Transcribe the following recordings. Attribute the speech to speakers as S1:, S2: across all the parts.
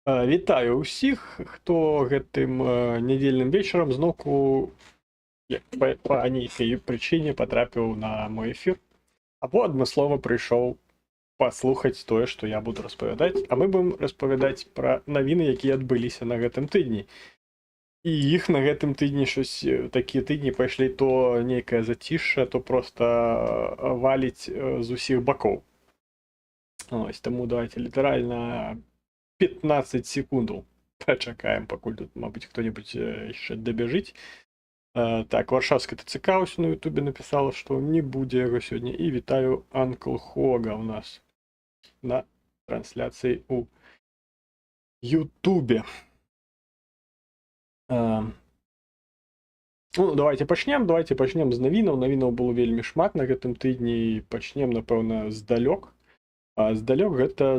S1: Вітаю ўсіх, хто гэтым нядзельным вечарам зноўку па нейкай прычыне патрапіў на мой эфір або адмыслова прыйшоў паслухаць тое, што я буду распавядаць, а мы будзем распавядаць пра навіны, якія адбыліся на гэтым тыдні. І іх на гэтым тыдні щось такія тыдні пайшлі то нейкае зацішша, то проста валіць з усіх бакоў. Ось, таму давайте літаральна 15 секундаў пачакаем, пакуль тут, мабыць, хто-небудзь яшчэ дабяжыць. Так, варшаўская ТЦК ўсё на Ютубе напісала, што не будзе яго сёння. І вітаю Анкл Хога ў нас на трансляцыі ў Ютубе. Ну, давайте пачнем з навінаў. Навінаў было вельмі шмат на гэтым тыдні. Пачнем, напэўна, здалёк. А здалёк гэта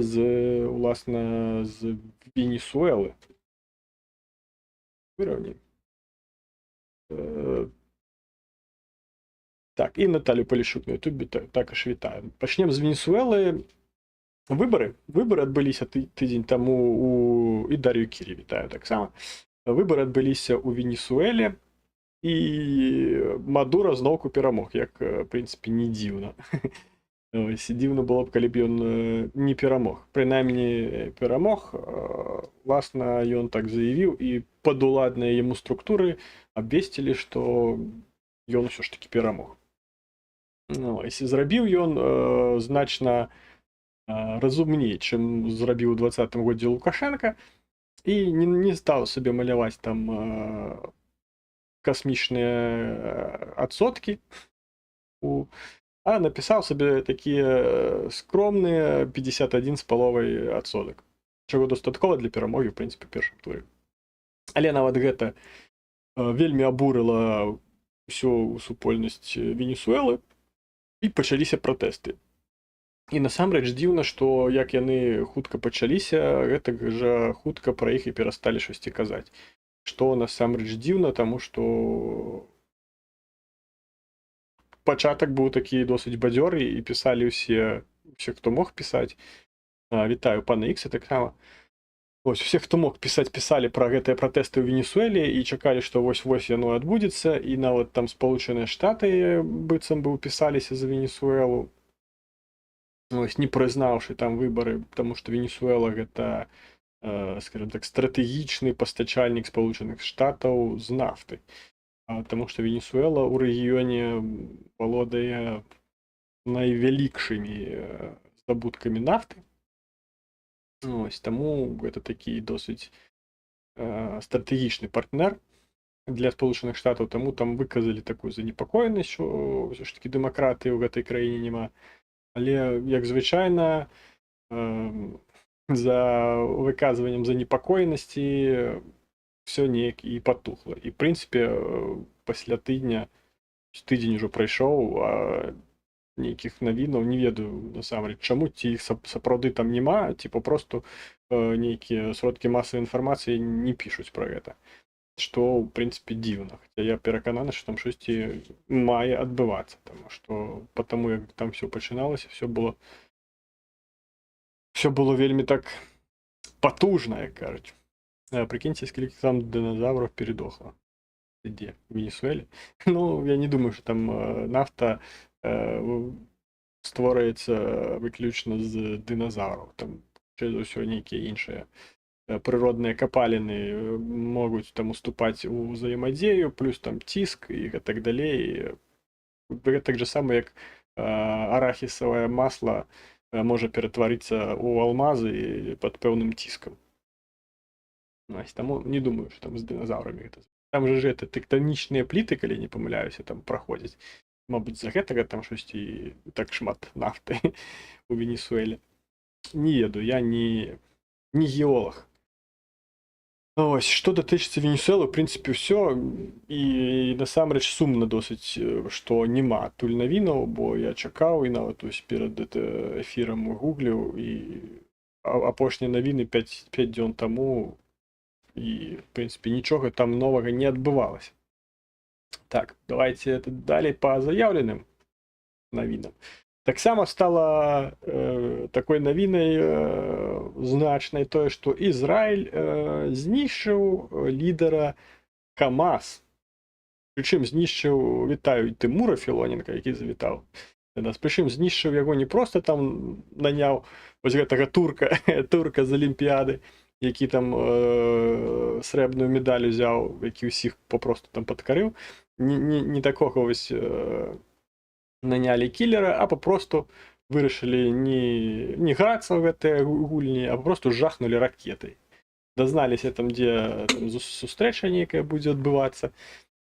S1: уласна, з Венесуэлы. Выраўні. Так, і Наталю Палішук на Ютубе також вітаю. Пачнем з Венесуэлы. Выбары адбыліся тыдзень таму і Дар'ю Кірі вітаю таксама. Выбары адбыліся ў Венесуэле, і Мадура зноўку перамог, як, в прынцыпе, не дзіўна. Дзіўна было б, калі б ён не перамог. Прынамсі, перамог, власна, ён так заявіў, і падуладныя яму структуры абвесцілі, што ён усё ж такі перамог. Зрабіў ён значна разумней, чым зрабіў у 2020 годзе Лукашенка, і не стаў сабе маляваць там касмічныя адсоткі, а напісаў сабе такія скромныя 51,5 адсотак, чаго дастаткова для перамогі, в прынцыпе, першым туры. Але нават гэта вельмі абурыла ўсю супольнасць Венесуэлы, і пачаліся пратэсты. І насамрэч дзіўна, што як яны хутка пачаліся, гэтак жа хутка пра іх і перасталі штосьці казаць. Што насамрэч дзіўна, таму што пачатак быў такі досыць бадзёры, і пісалі ўсе, хто мог пісаць. Вітаю пана Ікса таксама. Ось, усе, хто мог пісаць, пісалі пра гэтыя пратэсты ў Венесуэле і чакалі, што вось-вось яно адбудзецца, і нават там Сполучаныя Штаты быццам бы ўпісаліся за Венесуэлу. Ось, не прызнаўшы там выбары, таму што Венесуэла гэта, скажем так, стратэгічны пастачальнік Сполучаных Штатаў з нафты. Таму што Венесуэла ў рэгіёне валодае найвялікшымі здабуткамі нафты. Ось, таму гэта такі досыць стратэгічны партнер для Сполучаных Штатаў, таму там выказалі такую занепакоенасць, што ўсё ж такі дэмакратыі ў гэтай краіне няма. Але, як звычайна, за выказваннем занепакоенасці ўсё неяк і патухла. І, в прынцыпе, пасля тыдня, тыдзень ужо прайшоў, нейкіх навінаў, не ведаю, насамрэч, чаму, ці іх сапраўды там няма, ці папросту нейкія сродкі масавай інфармацыі не пішуць пра гэта. Што, в прынцыпе, дзіўна. Хаця я перакананы, што там штосьці мае адбывацца, таму што потому як там все пачыналася, все было вельмі так патужна, як кажуць. Прыкіньце, скільки там динозавров передохло. Дзе? В Венесуэле? Ну, я не думаю, што там нафта створюецца выключна з динозавраў. Там за ўсё нейкія іншыя прыродныя капаліны могуць там уступаць у ўзаемадзею, плюс там ціск і гэтак далей. Гэтак жа сама, як арахісавае масла можа ператварыцца ў алмазы пад пэўным ціскам. Таму не думаю, што там з дыназаўрамі гэта. Там жа гэта тэктанічныя пліты, калі не памыляюся, там праходзяць. Мабыць, за гэтага там штосьці так шмат нафты у Венесуэле. Не ведаю, я не геолог. Ось, што датычыцца Венесуэлы, в прынцыпе, ўсё. І насамрэч сумна досыць, што няма адтуль навінаў, бо я чакаў, і нават перад эфірам гугліў, і апошнія навіны 5 дзён таму, і, в прынцыпе, нічога там новага не адбывалася. Так, давайте далей па заяўленым навінам. Таксама стала такой навінай значнай тое, што Ізраіль знішчыў лідара Хамас. Прычым знішчыў, вітаю, Тымура Філоненка, які завітаў да нас. Прычым знішчыў яго не проста там наняў вось гэтага турка з Алімпіяды, які там срэбную медаль узяў, які ўсіх папросту там падкарыў. Не такога вось нанялі кілера, а папросту вырашылі не грацца ў гэтыя гульні, а папросту жахнулі ракетай. Дазналіся там, дзе там сустрэча нейкая будзе адбывацца.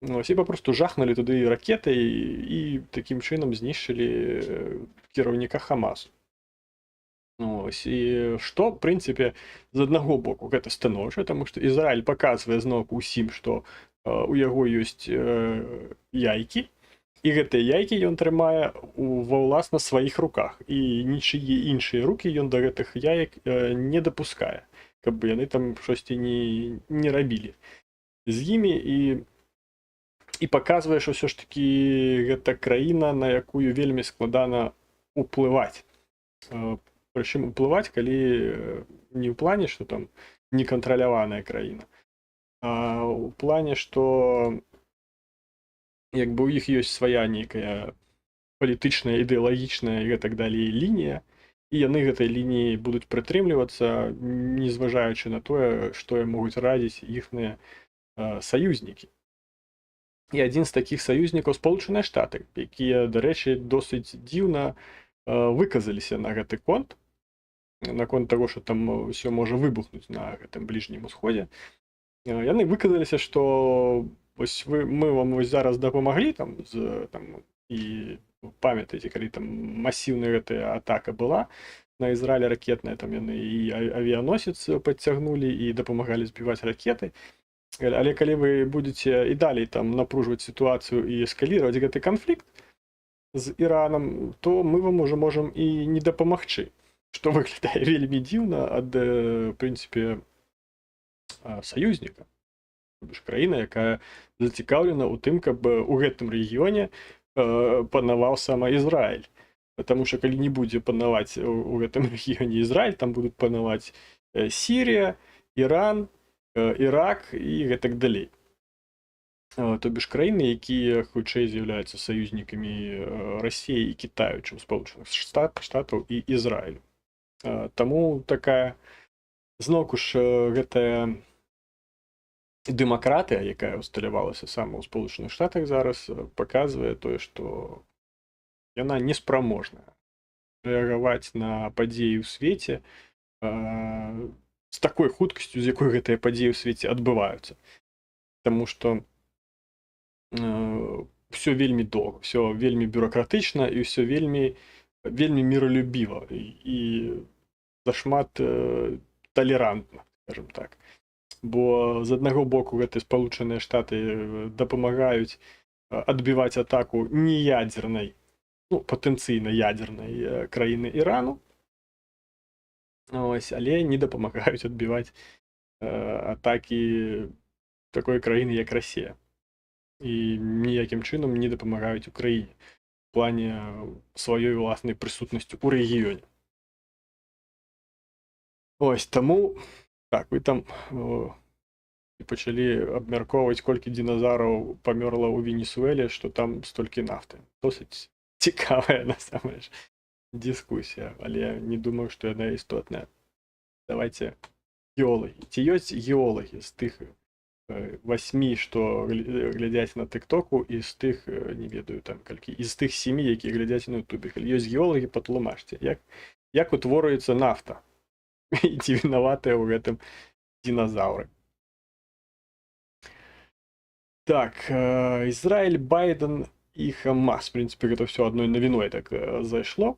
S1: Ось, і папросту жахнулі туды ракетай і такім чынам знішчылі кіраўніка Хамасу. Ось, і што, в прынцыпе, з аднаго боку гэта станоўча, таму што Ізраіль паказвае зноўку ўсім, што у яго ёсць яйкі, і гэтыя яйкі ён трымае ва ўласна сваіх руках, і нічые іншыя рукі ён да гэтых яек не дапускае, каб яны там штосьці не рабілі з імі, і паказвае, што ўсё ж такі гэта краіна, на якую вельмі складана ўплываць. Прычым уплываць, калі не ў плане, што там некантраляваная краіна, а ў плане, што як бы ў іх ёсць свая нейкая палітычная, ідэалагічная і гэтак далей лінія, і яны гэтай лініі будуць прытрымлівацца, не зважаючы на тое, што ім могуць радзіць іхныя саюзнікі. І адзін з такіх саюзнікаў Спалучаныя Штаты, якія, дарэчы, досыць дзіўна выказаліся на гэты конт, наконт таго, што там ўсё можа выбухнуць на гэтым бліжнім усходзе. Яны выказаліся, што вось мы вам вось зараз дапамаглі там, і памятаеце, калі там масіўная гэтая атака была на Ізраіль ракетная, там яны і авіяносец падцягнулі і дапамагалі збіваць ракеты. Але калі вы будзеце і далей там напружваць сітуацыю і эскаліраваць гэты канфлікт з Іранам, то мы вам уже можам і не дапамагчы, што выглядае вельмі дзіўна ад, в прынцыпе, саюзніка. Краіна, якая зацікаўлена ў тым, каб у гэтым рэгіёне панаваў сама Ізраіль. Таму што калі не будзе панаваць у гэтым рэгіёне Ізраіль, там будуць панаваць Сірія, Іран, Ірак і гэтак далей. То бишь краіны, якія хутчэй з'яўляюцца саюзнікамі Расіі і Кітаю, чым Спалучаных Штатаў і Ізраілю. Таму такая, зноўку ж, гэтая дэмакратыя, якая усталявалася сама ў Спалучаных Штатах зараз, паказвае тое, што яна несправможная рэагаваць на падзеі ў свеце з такой хуткасцю, з якой гэтыя падзеі ў свеце адбываюцца. Таму што ўсё вельмі доўга, ўсё вельмі бюракратычна і ўсё вельмі міралюбіва і зашмат талерантна, скажем так. Бо з аднаго боку гэтыя Спалучаныя Штаты дапамагаюць адбіваць атаку неядзернай, патэнцыйна ядзернай краіны Ірану, ось, але не дапамагаюць адбіваць атакі такой краіны, як Расія. І ніякім чынам не дапамагаюць Украіне в плане сваёй уласнай прысутнасці ў рэгіёне. Ось, таму, так, вы там пачалі абмяркоўваць, колькі диназаўраў памёрла ў Венесуэле, што там столькі нафты. Досыць цікавая, насамрэч, дыскусія, але не думаю, што яна істотная. Давайте геолагі. Ці ёсць геолагі з тых 8, што глядзяць на тыктоку, і з тых, не ведаю там колькі, і з тых 7, якія глядзяць на ютубе. Калі ёсць геолагі, патлумачце, як утворюецца нафта? І ці вінаватыя ў гэтым диназаўры? Так, Ізраіль, Байден і Хамас. В прынцыпе, гэта ўсё адной навіной так зайшло.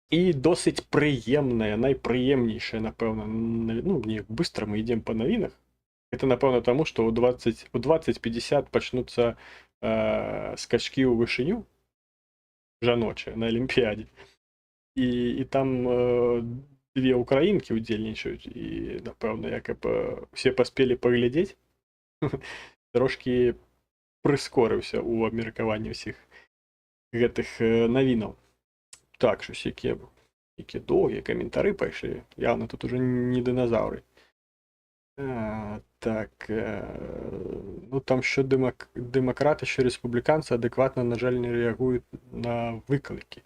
S1: І досыць прыемная, найпрыемнейшая, напэўна, неяк быстра мы ідзем па навінах. Гэта, напэўна, таму, што ў 2050 пачнуцца скачкі ў вышыню жаночыя на Алімпіядзе. І там 2 украінкі ўдзельнічаюць, і, напэўна, як усе паспелі паглядзець, трошкі прыскорыўся ў абмеркаванні ўсіх гэтых навінаў. Так, щось яке Які довгі каментары пайшлі. Явно тут уже не динозаври. Так. Ну там що демократи, що республіканці адекватно, на жаль, не реагують на виклики.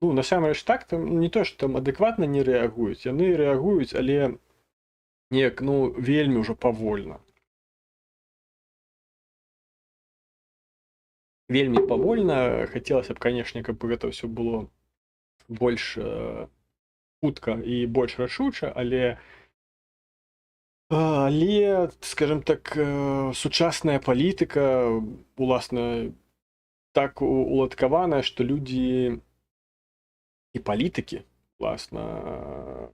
S1: Ну, насамрэч так, там не то, що там адекватна не рэагуюць, яны рэагуюць, але неяк, ну, вельмі ўжо павольна. Вельмі павольна. Хацелася б, канешне, каб гэта ўсё было больш хутка і больш рашуча, але, скажем так, сучасная палітыка, уласна, так уладкаваная, што людзі і палітыкі, уласна,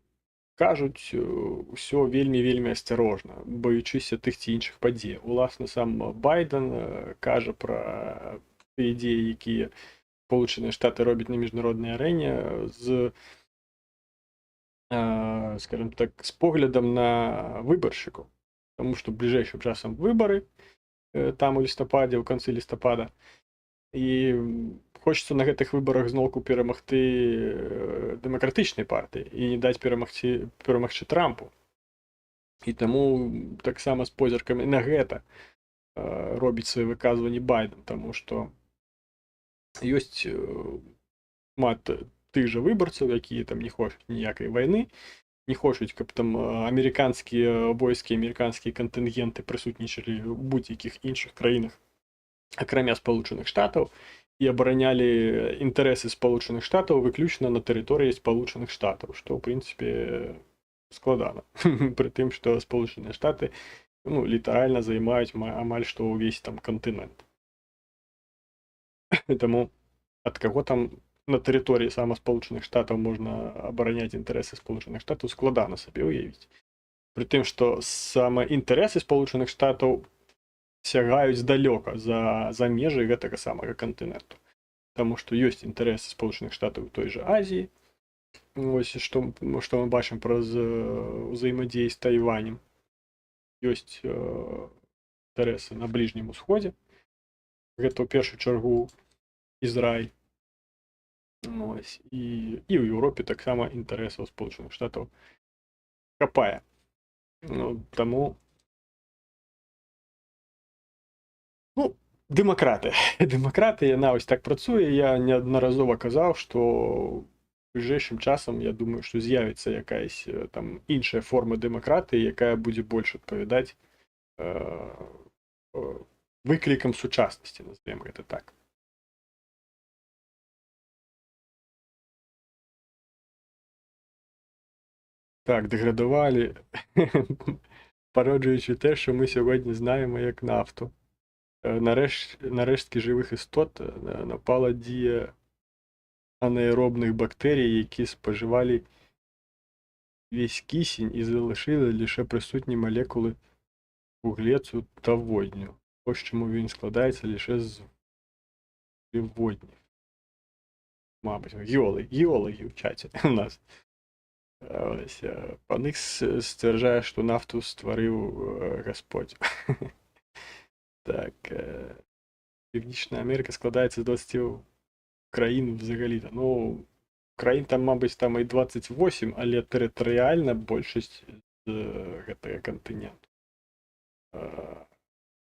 S1: кажуць усё вельмі асцярожна, баючыся тых ці іншых падзей. Уласна, сам Байден кажа пра тыя ідзеі, якія Сполучаныя Штаты робяць на міжнароднай арэне з, скажем так, з поглядам на выбаршчыкаў. Таму што бліжэйшым часам выбары, там у лістападзе, ў канцы лістапада, і хочется на гэтых выбарах зноўку перамагты дэмакратычнай партыі і не даць перамагчы Трампу. І таму таксама з позіркамі на гэта робіць свае выказванні Байден, таму што ёсць шмат тых жа выбарцаў, якія там не хочуць ніякай вайны, не хочуць, каб там амерыканскія войскі, амерыканскія кантынгенты прысутнічалі ў будь-якіх іншых краінах, акрамя Сполучаных Штатаў, і абаранялі інтарэсы Сполучаных Штатаў выключна на тэрыторыі Сполучаных Штатаў, што, ў прынцыпе, складана. Пры тым, што Сполучаныя Штаты, ну, літаральна займаюць амаль што ўвесь там кантынент. Таму ад каго там на тэрыторыі сама Сполучаных Штатаў можна абараняць інтарэсы Сполучаных Штатаў, складана сабе ўявіць. Пры тым, што сама інтарэсы Сполучаных Штатаў сягаюць далёка за межы гэтага самага кантыненту. Таму што ёсць інтарэсы Сполучаных Штатаў у той жа Азіі. Вось што мы бачым праз узаемадзеі з Тайванем. Ёсць інтарэсы на Бліжнім Усходзе. Гэта ў першую чаргу Ізраіль. Вось. І ў Еўропе таксама інтарэсаў Сполучаных Штатаў хапае. Ну, таму дэмакраты, яна ось так працуе. Я неаднаразова казаў, што бліжэйшым часам, я думаю, што з'явіцца якаясь там іншая форма дэмакратыі, якая будзе больш адпавядаць выклікам сучаснасці, назовем гэта так. Так, деградувалі, пароджуючи те, що ми сьогодні знаємо як нафту. На рештки живих істот напала дія анаеробних бактерій, які споживали весь кисень і залишили лише присутні молекули вуглецю та водню. Ось чому він складається лише з воднів. Мабуть, геологи в чаті у нас. Ось, Паник стверджає, що нафту створив Господь. Так, Північна Америка складається з 20 країн взагалі. Ну, країн там, мабуть, там і 28, але територіальна більшість з гэтага кантиненту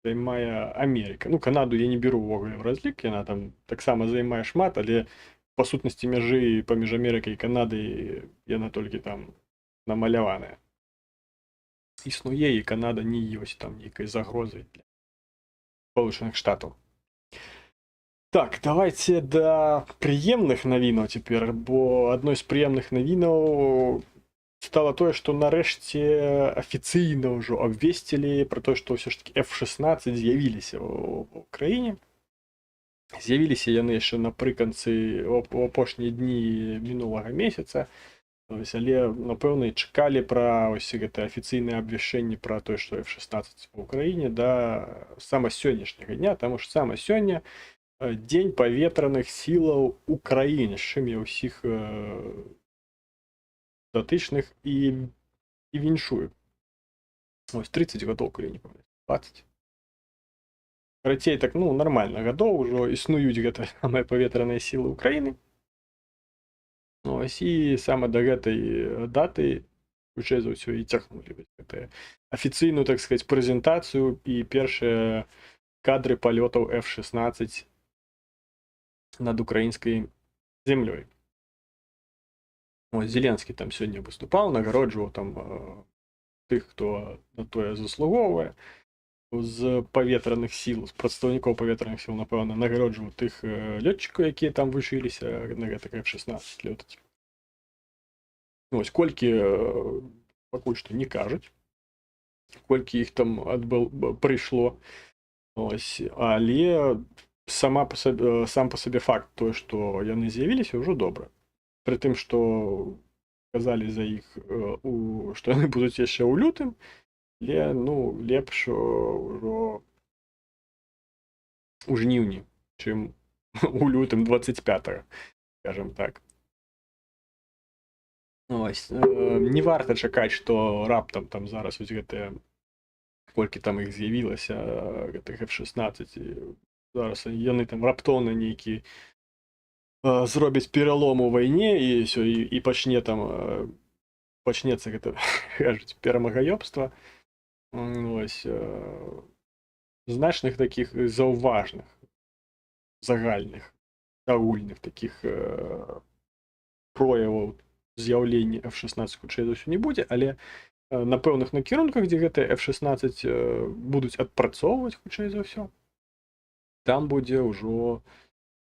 S1: займає Америка. Ну, Канаду я не беру в разлік, вона там так само займає шмат, але по сутнасці мяжы паміж Амерыкай і Канадай яна толькі там намаляваная. Існуе, і Канада не ёсць там нейкай загрозай для Сполучаных Штатаў. Так, давайте да прыемных навінаў цяпер, бо адной з прыемных навінаў стало тое, што нарэшце афіцыйна ўжо абвесцілі пра тое, што ўсё ж такі F-16 з'явіліся ў краіне. З'явіліся яны яшчэ напрыканцы у апошнія дні мінулага месяца, але, напэўна, чакалі пра гэта афіцыйнае абвяшчэнне пра тое, што F-16 ў Украіне да сама сённяшняга дня, таму што сама сёння дзень паветраных сілаў Украіны, з чым я ўсіх датычных і віншую. Ось 30 гадоў, калі не памятаю, 20. Карацей, так, ну, нармальна гадоў ужо існуюць гэта самыя паветраныя сілы Украіны. Ось, і саме до гэтай даты хутчэй за ўсё і цягнулі афіцыйную, так сказать, прэзентацыю і першыя кадры палётаў F-16 над украінскай зямлёй. Ось, Зеленскі там сёння выступаў, нагароджваў там тых, хто на тое заслугоўвае. З паветраных сіл, з прадстаўнікоў паветраных сіл, напэўна, нагароджваў тых лётчыкаў, якія там вучыліся на гэтых F-16 лётаць. Ось, колькі пакуль што не кажуць, колькі іх там прыйшло. Ось, але сам па сабе факт той, што яны з'явіліся, ўжо добра. Пры тым, што казалі за іх, што яны будуць яшчэ ў лютым, але, ну, лепш ўжо у жніўні, чым у лютым 25-го, скажем так. Ось, не варта чакаць, што раптам там зараз вось гэтыя, колькі там іх з'явілася, гэтых F-16, зараз яны там раптоўна нейкі зробяць пералом у вайне і пачне там пачнецца гэта, кажуць, перамагаёбства. Ось, значных такіх заўважных, загальных, агульных такіх прояваў з'яўлення F-16 хутчэй за ўсё не будзе, але на пэўных накірунках, дзе гэтыя F-16 будуць адпрацоўваць хутчэй за ўсё, там будзе ўжо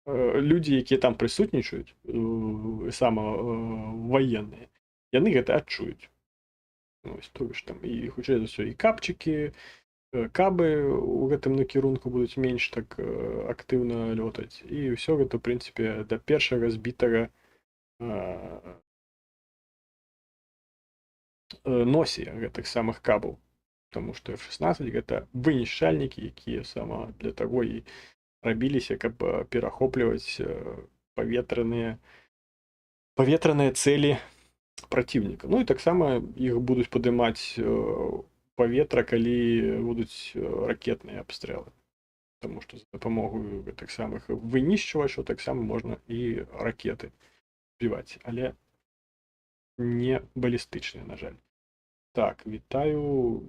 S1: людзі, якія там прысутнічаюць, сама ваенныя, яны гэта адчуюць. Ось, то ж там і хутчэй за ўсё і капчыкі, кабы у гэтым накірунку будуць менш так актыўна лётаць, і ўсё гэта, у прынцыпе, да першага збітага носе гэтых самых кабаў, таму што F-16 гэта вынішчальнікі, якія сама для таго і рабіліся, каб перахопліваць паветраныя цэлі праціўніка. Ну і таксама іх будуць падымаць паветра, калі будуць ракетныя абстрэлы. Таму што за дапамогою гэтых самых вынішчвачаў таксама можна і ракеты збіваць, але не балістычныя, на жаль. Так, вітаю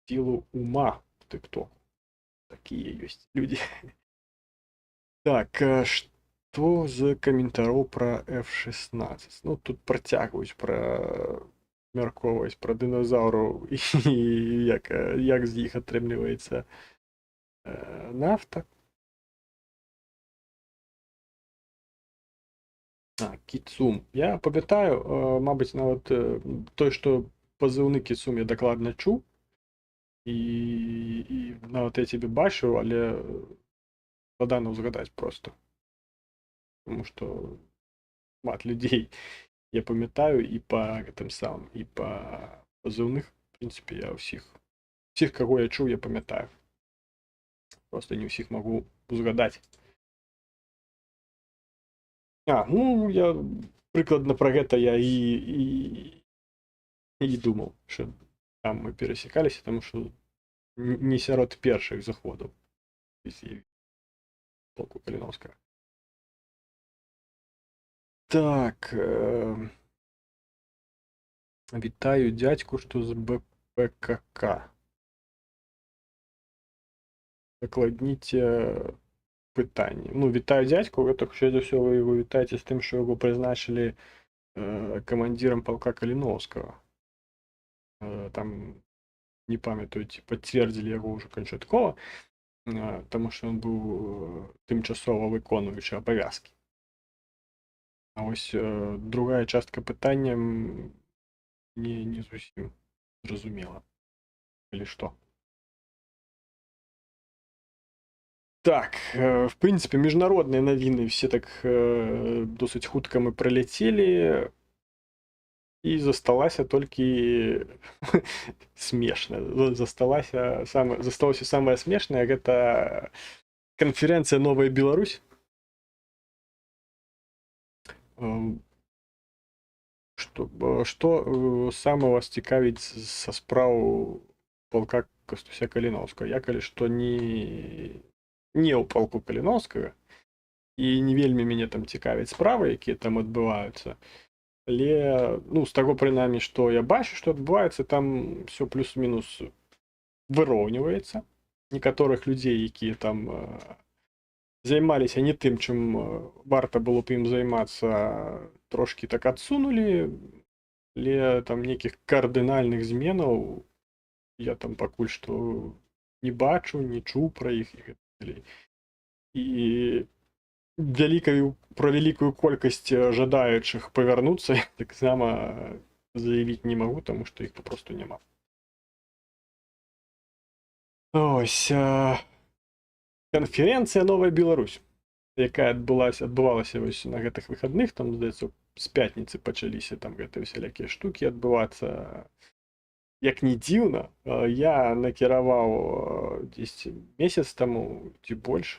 S1: сілу ума в тыктоку. Такія ёсць людзі. Так, што з каментароў пра F-16? Ну, тут працягваюць мяркоўваць пра дыназаўраў і як з іх атрымліваецца нафта. Кіцум. Я памятаю, мабыць, нават той, што пазыўны Кіцум я дакладна чуў, і нават я цябе бачыў, але складана ўзгадаць проста. Тому што шмат людзей я памятаю і па гэтым самым, і па пазыўных, в прынцыпе, я ўсіх, каго я чуў, я памятаю. Проста не ўсіх магу узгадаць. Ну, я прыкладна пра гэта я і думаў, што там мы перасекаліся, таму што не сярод першых заходаў полку Каліновскага. Так, вітаю дзядзьку, што з БПКК. Дакладніце пытанне. Ну, вітаю дзядзьку, гэта хутчэй за ўсё вы яго вітаеце з тым, што яго прызначылі камандзірам палка Каліновскага. Там, не памятаю, ці пацвердзілі яго ўжо канчаткова, таму што ён быў тымчасова выконваючы абавязкі. А вось другая частка пытання не зусім зразумела. Калі што. Так, в прынцыпе, міжнародныя навіны все так досыць хутка мы праляцелі, і засталася толькі смешна. Засталася самае смешнае, гэта канферэнцыя «Новая Беларусь». Што сама вас цікавіць са спраў палка Кастуся Каліновскага? Я калі што не ў палку Каліновскага, і не вельмі мяне там цікавяць справы, якія там адбываюцца. Але ну з таго прынамі што я бачу, што адбываецца, там все плюс-мінус выроўніваецца. Некаторых людзей, якія там займаліся не тым, чым варта было б ім займацца, трошкі так адсунулі, але там нейкіх кардынальных зменаў я там пакуль што не бачу, не чуў пра іх і гэтак далей. І про вялікую колькасць жадаючых павярнуцца я таксама заявіць не магу, таму што іх папросту няма. Ось канферэнцыя Новая Беларусь, якая адбывалася вось на гэтых выхадных, там здаецца з пятніцы пачаліся там гэтыя усялякія штукі адбывацца. Як не дзіўна, я накіраваў дзесьці месяц таму ці больш,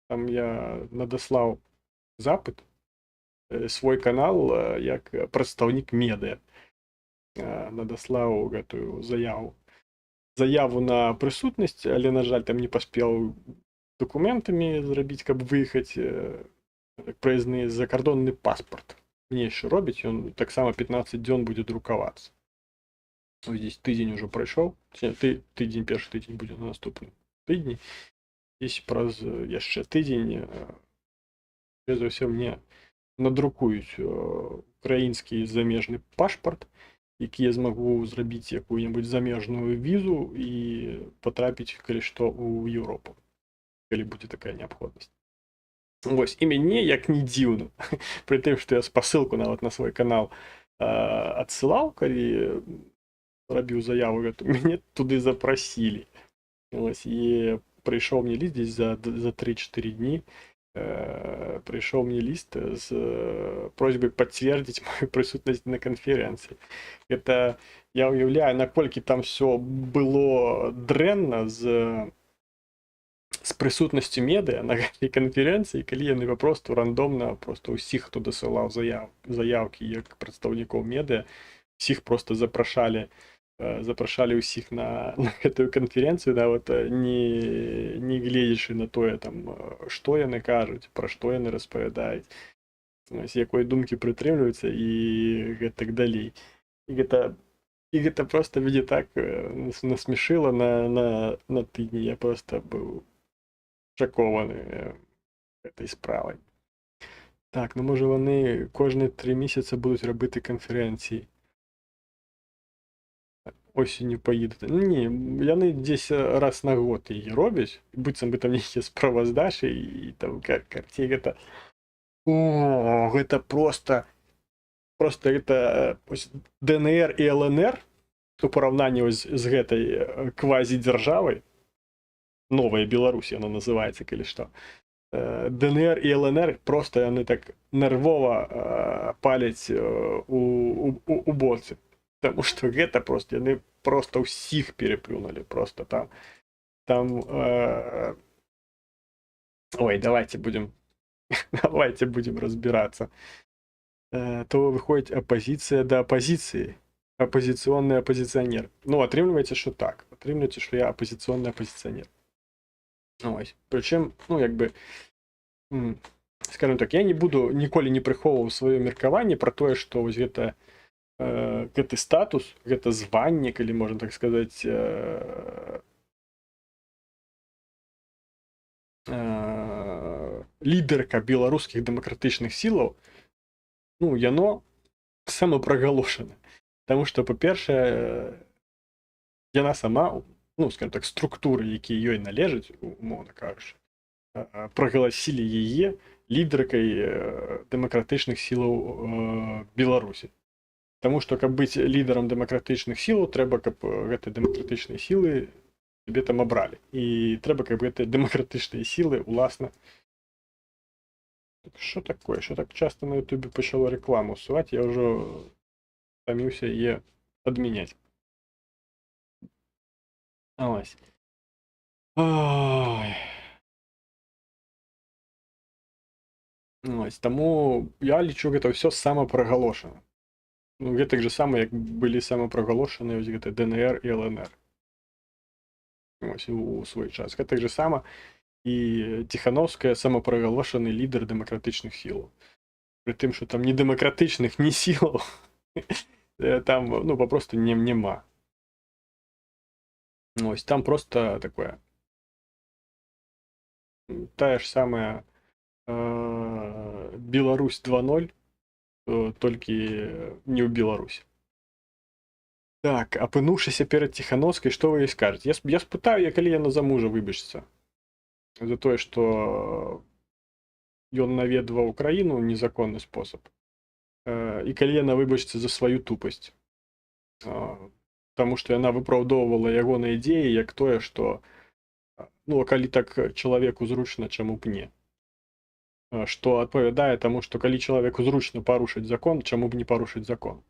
S1: там я надаслаў запыт, свой канал як прадстаўнік медыа, надаслаў гэтую заяву на прысутнасць, але на жаль там не паспеў дакументамі зрабіць, каб выехаць, праязны закардонны паспарт мне яшчэ робіць, ён таксама 15 дзён будзе друкавацца. Ось здесь тыдзень ужо прайшоў, тыдзень, першы тыдзень будзе на наступным тыдні, здесь праз яшчэ тыдзень за ўсё мне надрукуюць украінскі замежны пашпарт, які я змагу зрабіць якую-небудзь замежную візу і патрапіць, калі што, у Еўропу, калі будзе такая неабходнасць. Вось, і мяне, як не дзіўна, пры тым, што я спасылку нават на свой канал адсылаў, калі рабіў заяву гэту, мяне туды запрасілі. Вось, і прыйшоў мне ліст дзесь за 3-4 дні, прыйшоў мне ліст з просьбай пацвердзіць маю прысутнасць на канферэнцыі. Гэта я ўяўляю, наколькі там все было дрэнна з прысутнасцю медыа на гэтай канферэнцыі, калі яны папросту рандомна проста ўсіх, хто дасылаў заявкі як прадстаўнікоў медыа, всіх просто запрашалі ўсіх на гэтую канферэнцыю, нават не гледзячы на тое, там, што яны кажуць, пра што яны распавядаюць, з якой думкі прытрымліваюцца і гэтак далей. І гэта просто мяне так насмешыла на тыдні. Я просто быў шакованы гэтай справай. Так, ну можа яны кожныя 3 месяцы будуць рабіць канферэнцыі. Осенью поедут. Не, яны дзесь раз на год яе робяць, быццам бы там нейкія справаздачы і там карцей гэта. О, гэта просто гэта ДНР і ЛНР у параўнанні з гэтай квазідзяржавай. Новая Беларусь яна называецца, калі што. ДНР і ЛНР просто яны так нервова паляць у боцы. Потому что гэта просто, яны просто ўсіх переплюнули, просто там, ой, давайте будем разбираться. То выходит оппозиция до оппозиции, оппозиционный оппозиционер. Ну, атрымліваецца, что так, атрымліваецца, что я оппозиционный оппозиционер. Ось, причем, ну, як бы, скажем так, я не буду ніколі не прыхоўваў сваё меркаванне про тое, что вось гэты статус, гэта званне, калі можна так сказаць, лідарка беларускіх дэмакратычных сілаў, ну, яно самапрагалошана. Таму што, па-першае, яна сама, ну, скажем так, структуры, якія ёй належаць, умоўна кажучы, прагаласілі яе лідаркай дэмакратычных сілаў Беларусі. Таму што, каб быць лідарам дэмакратычных сілаў, трэба, каб гэтыя дэмакратычныя сілы тебе там абралі. І трэба, каб гэтыя дэмакратычныя сілы уласна... Што такое? Што так часта на Ютубе пачало рекламу ўсуваць? Я ўжо стаміўся яе адмяняць. Ось. Ось. Таму я лічу, гэта ўсё самапрагалошана. Ну, гэтак же сама, як былі самапрагалошаныя вось гэта ДНР і ЛНР. Ось у свой час. Гэтак же сама і Ціхановская самапрагалошаны лідар дэмакратычных сілаў. При тым, што там ні дэмакратычных, ні сілаў там, ну, папросту няма. Ось, там просто такое тая ж самая Беларусь 2.0, толькі не ў Беларусі. Так, апынуўшыся перад Ціхановскай, што вы ёй скажаце? Я спытаю, калі яна за мужа выбачыцца за тое, што ён наведваў краіну ў незаконны спосаб. І калі яна выбачыцца за сваю тупасць. Таму што яна выпраўдоўвала ягоныя ідзеі як тое, што ну, калі так чалавеку зручна, чаму б не. Што адпавядае таму, што калі чалавеку зручна парушыць закон, чаму б не парушыць закон.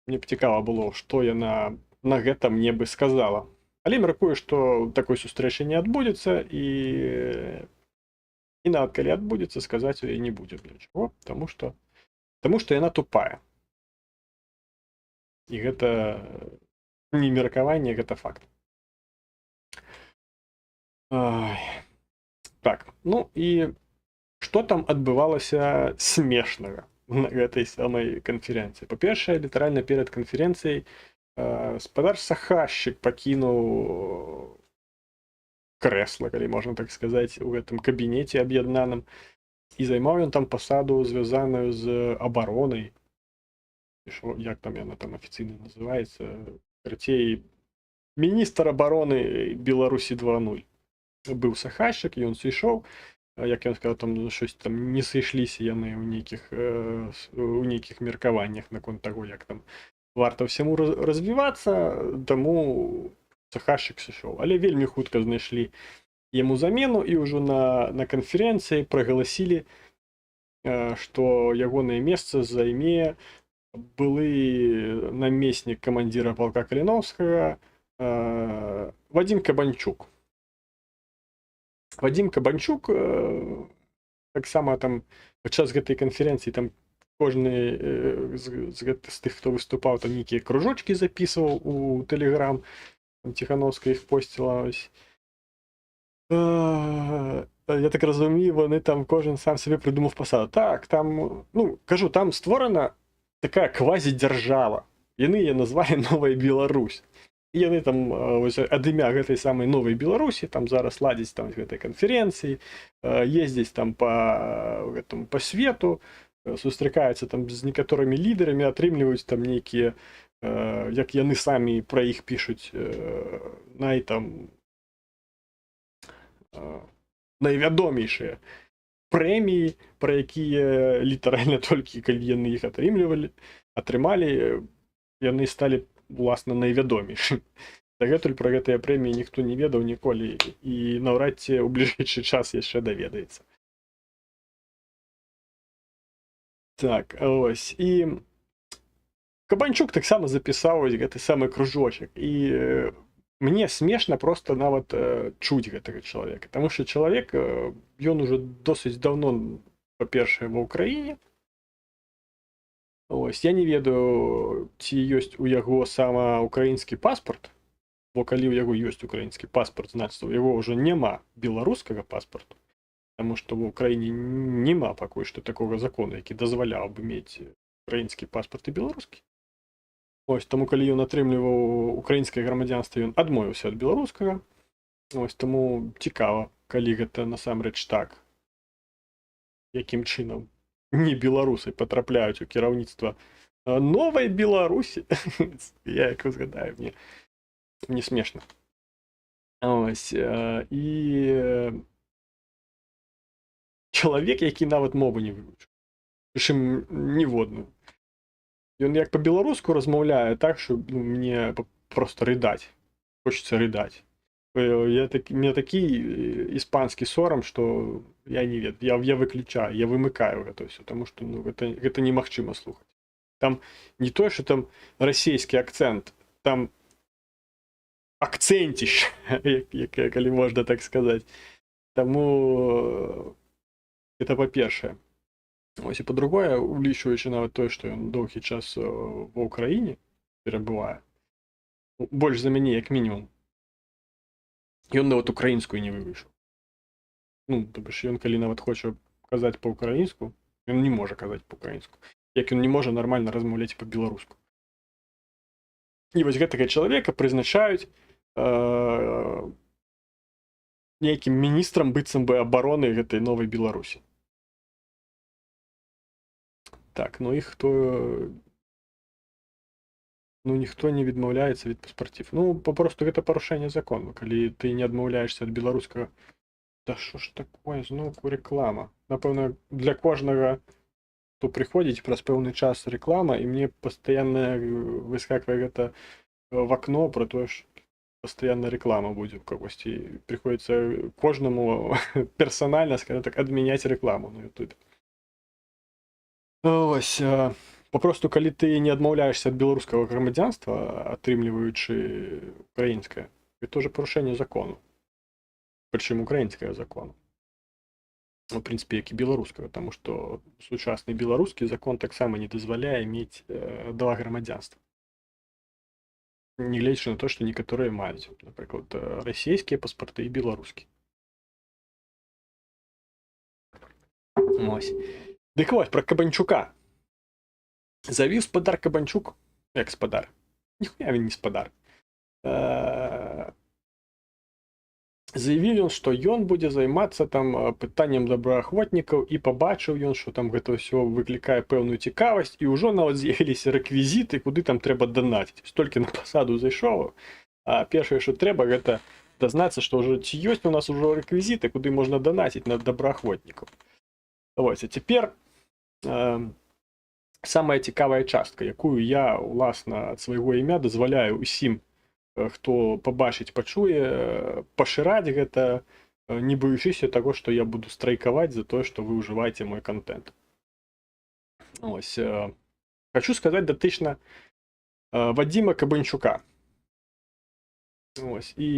S1: Мне б цікава было, што яна на гэта мне бы сказала. Але мяркую, што такой сустрэчы не адбудзецца і нават калі адбудзецца, сказаць у яе не будзе для чаго, таму што яна тупая. І гэта не меркаванне, гэта факт. Так, ну і што там адбывалася смешнага на гэтай самай канферэнцыі? Па-першае, літаральна перад канферэнцыяй спадар Сахашчык пакінуў крэсла, калі можна так сказаць, у гэтым кабінеце аб'яднаным, і займаў ён там пасаду, звязаную з абаронай. Як там яна там афіцыйна называецца? Карацей, міністр абароны Беларусі 2.0. Быў Сахашчык, ён сышоў, як ён сказаў, там щось там не сышліся яны ў нейкіх меркаваннях наконт таго, як там варта ўсяму развівацца, таму Сахашчык сышоў. Але вельмі хутка знайшлі яму замену, і ўжо на канферэнцыі прагаласілі, што ягонае месца займе былы намеснік камандзіра палка Каліноўскага Вадзім Кабанчук. Вадзім Кабанчук таксама там падчас гэтай канферэнцыі там кожны з тых, хто выступаў, там нейкія кружочкі запісваў у Тэлеграм, Ціхановская іх посціла. Я так разумію, вони там кожен сам собі придумав посаду. Так, там, ну, кажу, там створена така квазідзяржава. Яны яе назвалі Новая Беларусь. І яны там ад імя гэтай самай Новай Беларусі там зараз ладзяць там гэтай канферэнцыі, ездзяць там па свету, сустракаюцца там з некаторымі лідарамі, атрымліваюць там нейкія, як яны самі пра іх пішуць, найвядомейшыя прэміі, пра якія літаральна толькі калі яны іх атрымалі, яны сталі уласна найвядомейшым. Дагэтуль пра гэтыя прэміі ніхто не ведаў ніколі і наўрад ці ў бліжэйшы час яшчэ даведаецца. Так, ось. І Кабанчук таксама запісаў гэты самы кружочак. І мне смешна проста нават чуць гэтага чалавека. Таму што чалавек, ён ужо досыць даўно, па-першае, ва ўкраіне. Ось, я не ведаю, ці ёсць у яго сама украінскі паспарт, бо калі ў яго ёсць украінскі паспарт, значыць, у яго ўжо няма беларускага паспарту, таму што ва ўкраіне няма пакуль што такога закону, які дазваляў бы мець украінскі паспарт і беларускі. Ось, таму калі ён атрымліваў украінскае грамадзянства, ён адмовіўся ад беларускага. Ось, таму цікава, калі гэта насамрэч так, якім чынам не беларусы патрапляюць у кіраўніцтва Новай Беларусі. Я як узгадаю, мне смешна. Ось, і чалавек, які нават мову не вывучыў, прычым ніводную. Ён як па-беларуску размаўляе так, што мне проста рыдаць. Хочацца рыдаць. Мне такі іспанскі сорам, што я не ведаю, я выключаю, я вымыкаю гэта ўсё, таму што гэта немагчыма слухаць. Там не тое, што там расійскі акцэнт, там акцэнціш, калі можна так сказаць. Таму гэта па-першае. Ось, і па-другое, улічваючы нават тое, што ён доўгі час ва ўкраіне перабывае, больш за мяне, як мінімум, ён нават украінскую не вывучыў. Ну, то бишь, ён калі нават хоча казаць па-украінску, Ён не можа казаць па-украінску, як ён не можа нармальна размаўляць па-беларуску. І вось гэтага чалавека прызначаюць нейкім міністрам быццам бы абароны гэтай новай Беларусі. Так, ну і ніхто не відмаўляецца від паспарців. Ну, папросту гэта парушэнне закону, калі ты не адмаўляешся ад беларускага. Да що ж такое, зноўку реклама. Напэўна, для кожнага, хто прыходзіць праз пэўны час реклама, і мне пастаянна выскаквае гэта в окно про тое, што пастаянна реклама будзе ў кагосьці. Прыходзіцца кожнаму персанальна, скажем так, адмяняць рекламу на YouTube. Ось, папросту, калі ты не адмаўляешься ад беларускага грамадзянства, атрымліваючы украінскае, гэта ўжо парушэнне закону. Прычым украінскага закону. В прынцыпе, як і беларускага, таму што сучасны беларускі закон таксама не дазваляе мець два грамадзянства. Нягледзячы на то, што некаторыя маюць, напрыклад, расійскія паспарты і беларускі. Ось. Дык вось, пра Кабанчука. Завіў спадар Кабанчук, як спадар, ніхуя він не спадар. Заявіў ён, што ён будзе займацца там пытаннем добраахвотнікаў, і пабачыў ён, што там гэта ўсё выклікае пэўную цікавасць, і ўжо нават з'явіліся рэквізіты, куды там трэба данаціць. Толькі на пасаду зайшоў, а першае, што трэба, гэта дазнацца, што ўжо ці ёсць у нас ужо рэквізіты, куды можна данаціць на добраахвотнікаў. Вось, а цяпер самая цікавая частка, якую я, уласна, ад свайго імя дазваляю усім, хто пабачыць, пачуе, пашыраць гэта, не баючыся таго, што я буду страйкаваць за тое, што вы ўжываеце мой контент. Ось, хочу сказаць датычна Вадзіма Кабанчука. Ось, і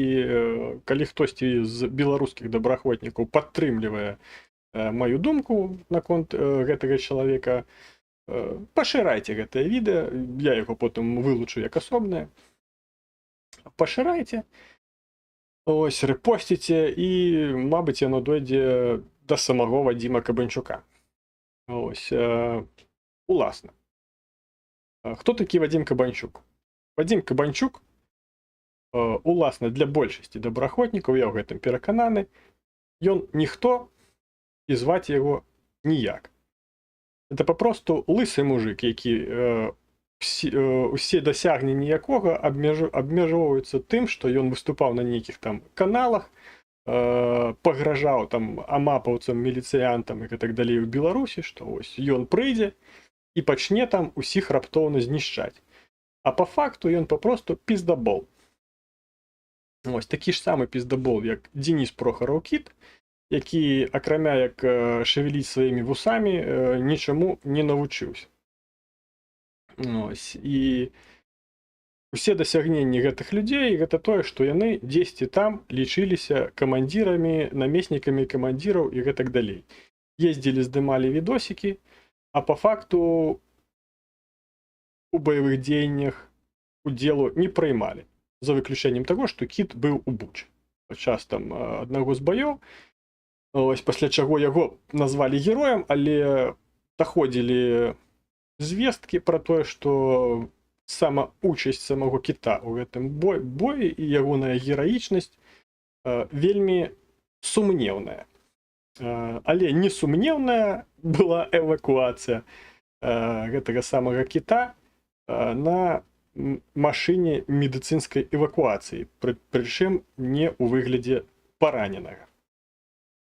S1: калі хтосьці з беларускіх добраахвотнікаў падтрымлівае маю думку наконт гэтага чалавека, пашырайце гэтае відэа, я яго потым вылучу як асобнае. Пашырайце, ось, рэпосціце, і, мабыць, яно дойдзе да самого Вадзіма Кабанчука. Ось, уласна. Хто такі Вадзім Кабанчук? Вадзім Кабанчук, уласна, для большасці добраахвотнікаў, я ў гэтым перакананы, ён ніхто, і зваць яго ніяк. Это папросту лысы мужик, які усе дасягненні якога абмяжоўваюцца тым, што ён выступаў на нейкіх там каналах, пагражаў там амапаўцам, міліцыянтам і так далей у Беларусі, што ось ён прыйдзе і пачне там усіх раптоўна знішчаць. А па факту ён папросту піздабол. Ось такі ж самы піздабол, як Дзеніс Прохараў-Кіт, які, акрамя як шевеліць сваімі вусамі, нічаму не навучыўся. Ось, і усе дасягненні гэтых людзей гэта тое, што яны дзесьці там лічыліся камандзірамі, намеснікамі камандзіраў і гэтак далей. Ездзілі, здымалі відосікі, а па факту у баявых дзеяннях удзелу не прыймалі, за выключэннем таго, што Кіт быў у Бучы падчас там аднаго з баёў. Ось, пасля чаго яго назвалі героем, але даходзілі звесткі пра тое, што сама учасць самого Кіта ў гэтым бої і ягоная гераічнасць вельмі сумнеўная. Але несумнеўная была эвакуацыя гэтага самага Кіта на машыне медыцынскай эвакуацыі, прычым не ў выглядзе параненага.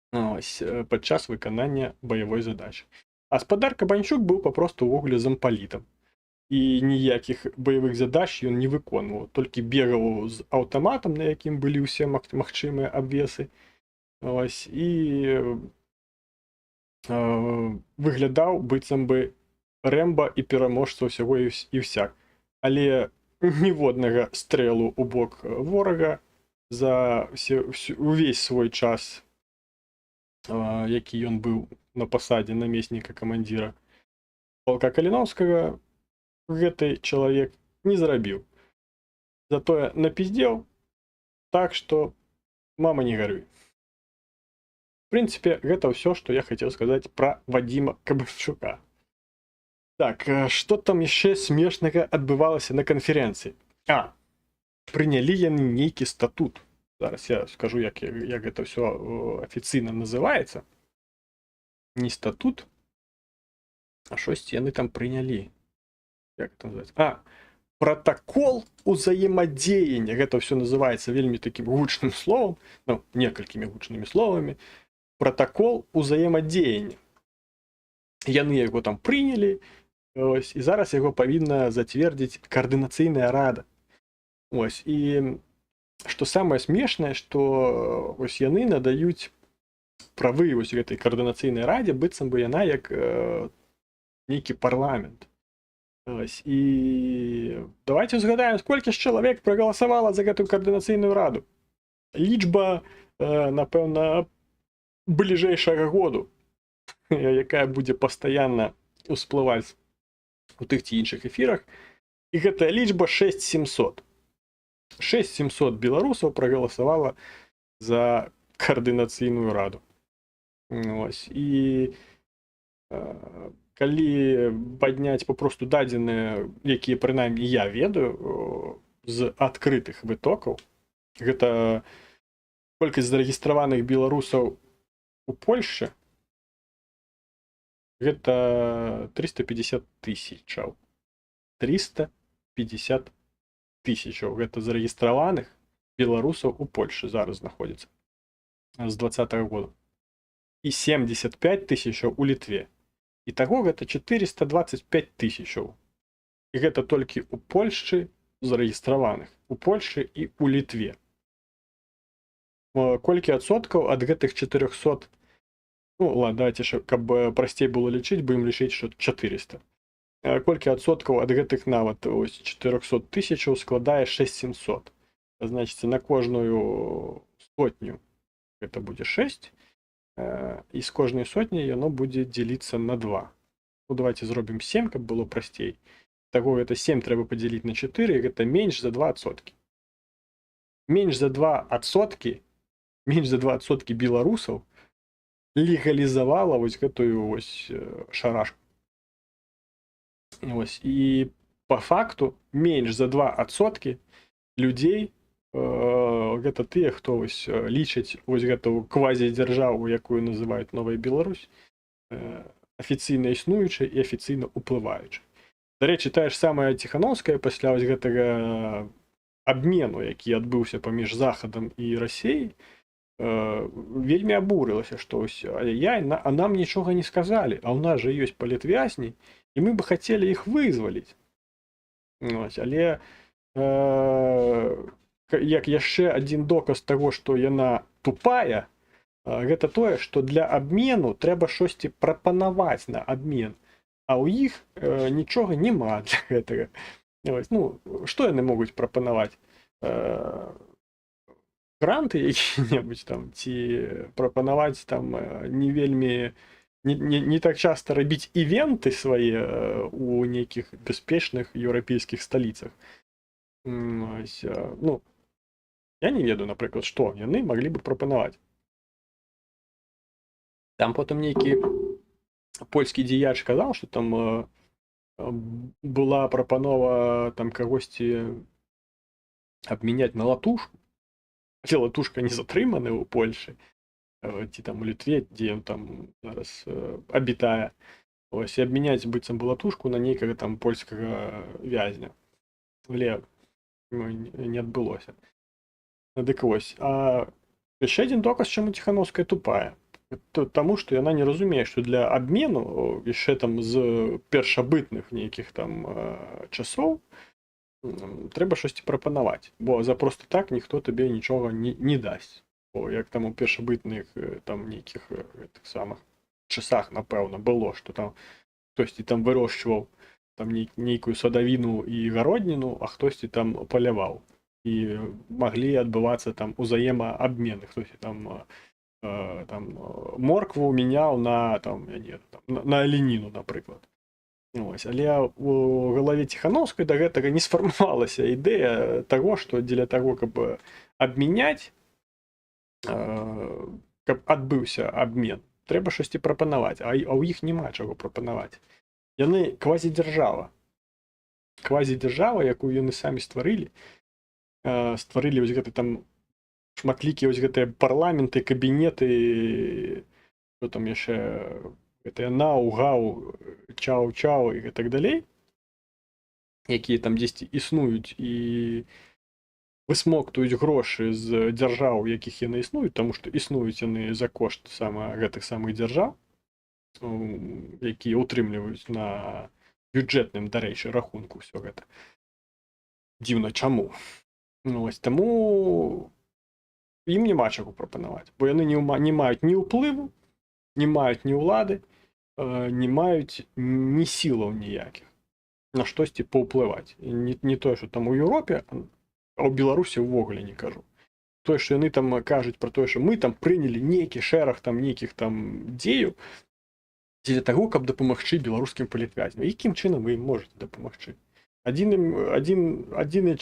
S1: Ось, падчас выканання баявой задачы. А спадар Кабанчук быў папросту ўвогуле зампалітам. І ніякіх баявых задач ён не выконваў, толькі бегаў з аўтаматам, на якім былі ўсе магчымыя абвесы. Ось, і выглядаў быццам бы Рэмба і пераможца ўсяго і ўсяк. Але ніводнага стрэлу ў бок ворага за увесь свой час, які ён быў на пасадзе намесніка камандзіра палка Каліноўскага, гэты чалавек не зрабіў. Затое напіздзеў так, што мама не гаруй. прынцыпе, гэта ўсё, што я хацеў сказаць пра Вадзіма Кабальчука. Так, што там яшчэ смешнага адбывалася на канферэнцыі? Прынялі яны нейкі статут. Зараз я скажу, як гэта ўсё афіцыйна называецца. Не статут, а штосьці яны там прынялі. Як это называецца? Протакол узаемадзеяння. Гэта ўсё называецца вельмі такім гучным словам, ну, некалькімі гучнымі словамі. Протакол узаемадзеяння. Яны яго там прынялі, ось, і зараз яго павінна зацвердзіць каардынацыйная рада. Ось, і што самае смешнае, што ось яны надаюць правы вось гэтай каардынацыйнай радзе, быццам бы яна як нейкі парламент. Ось, і давайте згадаем, сколькі ж чалавек прагаласавала за гэтую каардынацыйную раду. Лічба, напэўна, бліжэйшага году, якая будзе пастаянна ўсплываць у тых ці іншых эфірах. І гэтая лічба 6700. 6700 беларусаў прагаласавала за каардынацыйную раду. Ось, і калі падняць папросту дадзеныя, якія прынамсі я ведаю з адкрытых вытокаў, гэта колькасць зарэгістраваных беларусаў у Польшчы, гэта 350 тысячаў. 350 тысячаў. Гэта зарэгістраваных беларусаў у Польшчы зараз знаходзіцца з 2020 года. І 75 тысячаў у Літве. І таго гэта 425 тысячаў. І гэта толькі у Польшчы зарэгістраваных. У Польшчы і у Літве. Колькі адсоткаў ад гэтых 400, ну ладно, давайте, каб прасцей было лічыць, будем лічыць, што 400. Колькі адсоткаў ад гэтых нават 400 тысячаў складае 6700. Значыць, на кожную сотню гэта будзе 6, і з кожнай сотні яно будзе дзеліцца на 2. Ну, давайте зробім 7, каб было прасцей. Таго гэта 7 трэба падзяліць на 4, і гэта менш за 2%. Менш за 2% беларусаў легалізавала вось гэтую вось шарашку. Ось, і па факту менш за 2% людзей, гэта тыя, хто вось лічаць вось гэтую квазідзяржаву, якую называюць Новая Беларусь, афіцыйна існуючай і афіцыйна ўплываючай. Дарэчы, тая ж самая Ціхановская пасля вось гэтага абмену, які адбыўся паміж Захадам і Расіяй, вельмі абурылася, што ай-яй, а нам нічога не сказалі, а ў нас жа ёсць палітвязні, і мы бы хацелі іх вызваліць. Ось, але як яшчэ адзін доказ таго, што яна тупая, гэта тое, што для абмену трэба штосьці прапанаваць на абмен, а ў іх нічога няма для гэтага. Ось, ну, што яны могуць прапанаваць? Гранты які-небудзь там, ці прапанаваць там не вельмі, не так часта рабіць івенты свае у нейкіх бяспечных еўрапейскіх сталіцах. Ось, ну, я не ведаю, напрыклад, што яны маглі бы прапанаваць. Там потым нейкі польскі дзеяч казаў, што там была прапанова там кагосьці абмяняць на латушку. Латушка не затрыманы ў Польшы, ці там у Літве, дзе ён там зараз абітае. Ось, і абмяняць быццам бы латушку на нейкага там польскага вязня. Але не адбылося. Дык вось. А яшчэ адзін доказ, чаму Ціхановская тупая. Таму, што яна не разумее, што для абмену яшчэ там з першабытных нейкіх там часоў трэба штосьці прапанаваць, бо за просто так ніхто табе нічога не дасць. Бо як там у першабытных там нейкіх гэтых самых часах, напэўна, было, што там хтосьці там вырошчваў там нейкую садавіну і гародніну, а хтосьці там паляваў. І маглі адбывацца там узаемаабмены, хтосьці там моркву мяняў на там, на аленіну, напрыклад. Ось, але у галаве Ціхановскай да гэтага не сфармавалася ідэя таго, што дзеля таго, каб абмяняць, каб адбыўся абмен, трэба штосьці прапанаваць, а ў іх няма чаго прапанаваць. Яны квазідзяржава, якую яны самі стварылі, вось гэты там шматлікія вось гэтыя парламенты, кабінеты, што там яшчэ, гэтыя нау, гау, чау і гэтак далей, якія там дзесьці існуюць і высмоктаюць грошы з дзяржаў, якіх яны існуюць, таму што існуюць яны за кошт гэтых самых дзяржаў, якія ўтрымліваюць на бюджэтным, дарэчы, рахунку ўсё гэта. Дзіўна, чаму? Вось, таму ім няма чаго прапанаваць, бо яны не маюць ні ўплыву, не маюць ні ўлады, не маюць ні сілаў ніякіх на штосьці паўплываць. Не тое, што там у Еўропе, а ў Беларусі ўвогуле не кажу. Тое, што яны там кажуць пра тое, што мы там прынялі нейкі шэраг там нейкіх там дзеяў дзеля таго, каб дапамагчы беларускім палітвязням. Якім чынам вы ім можаце дапамагчы? Адзінае,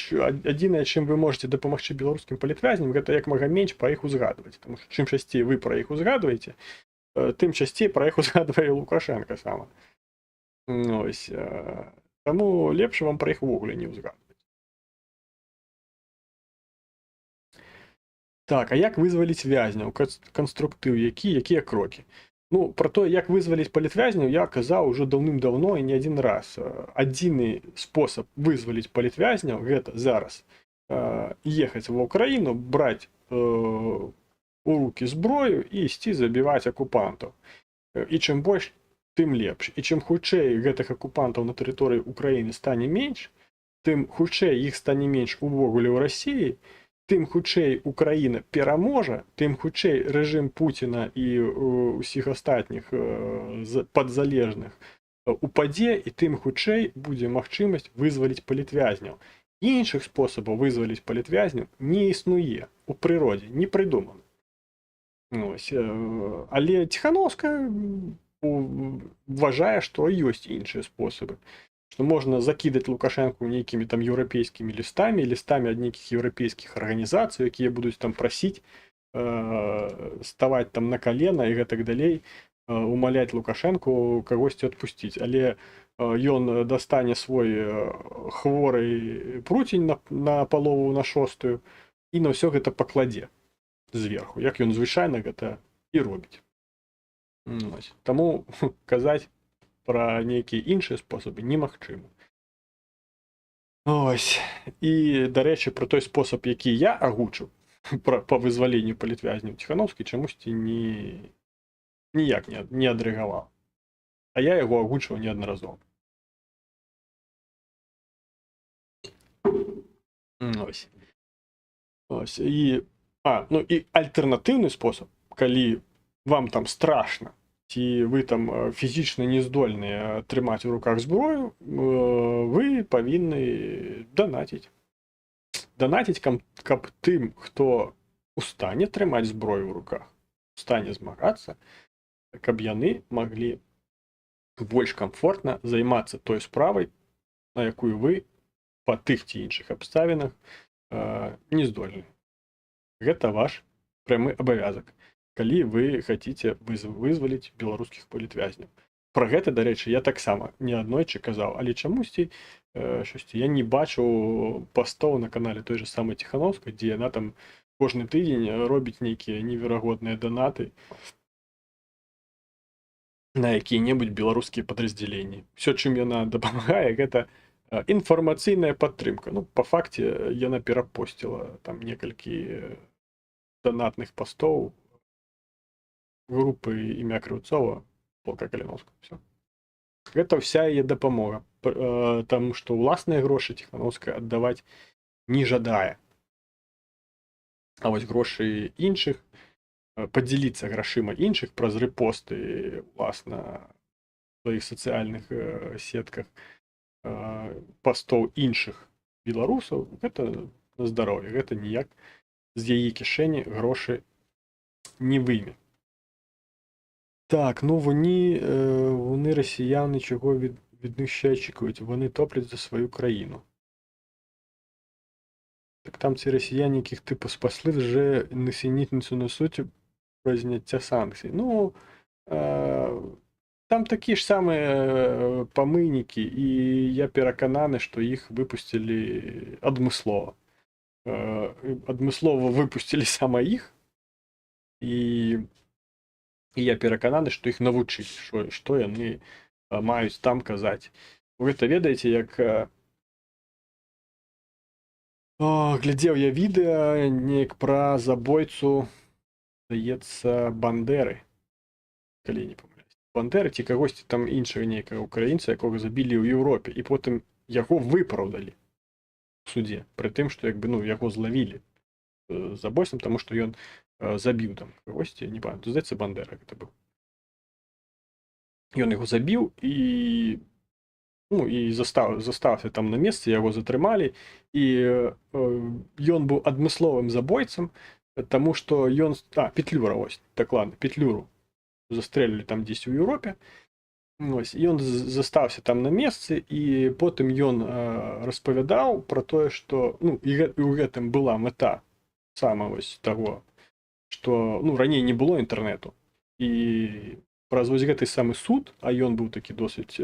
S1: чым вы можаце дапамагчы беларускім палітвязням, гэта як мага менш пра іх узгадваць. Таму што чым часцей вы пра іх узгадваеце, тым часцей пра іх узгадвае Лукашенка сама. Ось. Таму лепш вам пра іх увогуле не ўзгадваць. Так, а як вызваліць вязняў? Канструктыў якія крокі? Ну, пра тое, як вызваліць палітвязняў, я казаў ужо даўным-даўно і не адзін раз. Адзіны спосаб вызваліць палітвязняў гэта зараз ехаць ва ўкраіну, браць у рукі зброю і ісці забіваць акупантаў. І чым больш, тым лепш. І чым хутчэй гэтых акупантаў на тэрыторыі ўкраіны стане менш, тым хутчэй іх стане менш увогуле ў Расіі, тым хутчэй Украіна пераможа, тым хутчэй рэжым Пуціна і ўсіх астатніх падзалежных упадзе, і тым хутчэй будзе магчымасць вызваліць палітвязняў. Іншых спосабаў вызваліць палітвязняў не існуе у прыродзе, не прыдумана. Але Ціхановская вважае, што ёсць іншыя спосабы. Што можна закідаць Лукашэнку нейкімі там еўрапейскімі лістамі ад нейкіх еўрапейскіх арганізацый, якія будуць там прасіць ставаць там на калена і гэтак далей, умаляць Лукашэнку кагосьці адпусціць. Але ён дастане свой хворы пруцень на палову на 6 і на ўсё гэта пакладзе зверху, як ён звычайна гэта і робіць. Таму казаць пра нейкія іншыя спосабы немагчыма. Ось. І, дарэчы, пра той спосаб, які я агучыў па вызваленню палітвязняў, Ціхановскі чамусьці ніяк не адрэагаваў. А я яго агучваў неаднаразова. Ось. І альтэрнатыўны спосаб, калі вам там страшна, ці вы там фізічна не здольныя трымаць у руках зброю, вы павінны данаціць. Данаціць, каб тым, хто у стане трымаць зброю ў руках, у стане змагацца, каб яны маглі больш камфортна займацца той справай, на якую вы па тых ці іншых абставінах не здольны. Гэта ваш прямы абавязак, калі вы хаціце вызваліць беларускіх палітвязняў. Пра гэта, дарэчы, я таксама неаднойчы казаў, але чамусьці я не бачыў пастоў на канале той же самай Ціхановскай, дзе яна там кожны тыдзень робіць нейкія неверагодныя данаты на якія-небудзь беларускія падраздзяленні. Усё, чым яна дапамагае, гэта інфармацыйная падтрымка. Ну, па факце, яна перапосціла там некалькі данатных пастоў групы імя Крыўцова, полка Каліновская. Все. Гэта ўся яе дапамога, таму што ўласныя грошы Ціхановская аддаваць не жадае. А вось грошы іншых, падзяліцца грашыма іншых праз рэпосты, уласна, в сваіх сацыяльных сетках пастоў іншых беларусаў, гэта на здароўе, гэта ніяк з яе кішэні грошы не выйме. Так, ну вони росіяни чого від них ще очікують? Вони топлять за свою країну. Так там ці росіяни, яких типу спасли, вже несенітницю несуть пра зняцце санкцый. Ну, там такія ж самыя памыйнікі, і я перакананы, што іх выпусцілі адмыслова. Адмыслова выпусцілі сама іх, і я перакананы, што іх навучылі, што яны маюць там казаць. Вы гэта ведаеце, як глядзеў я відэа неяк пра забойцу, здаецца, Бандеры, калі не памыляюсь. Бандеры ці кагосьці там іншага нейкага украінца, якога забілі ў Еўропе, і потым яго выпраўдалі у судзе, пры тым, што як бы, ну, яго злавілі забойствам, таму што ён забіў там кагосьці, не памятаю, здаецца, Бандера гэта быў. Ён яго забіў і застаўся там на месцы, яго затрымалі, і ён быў адмысловым забойцам, таму што ён... Петлюра, вось, дакладна, Петлюру застрэлілі там дзесь у Еўропе, вось, і ён застаўся там на месцы, і потым ён распавядаў пра тое, што, ну, і ў гэтым была мэта сама вось таго, што, ну, раней не было інтэрнэту, і праз вось гэты самы суд, а ён быў такі досыць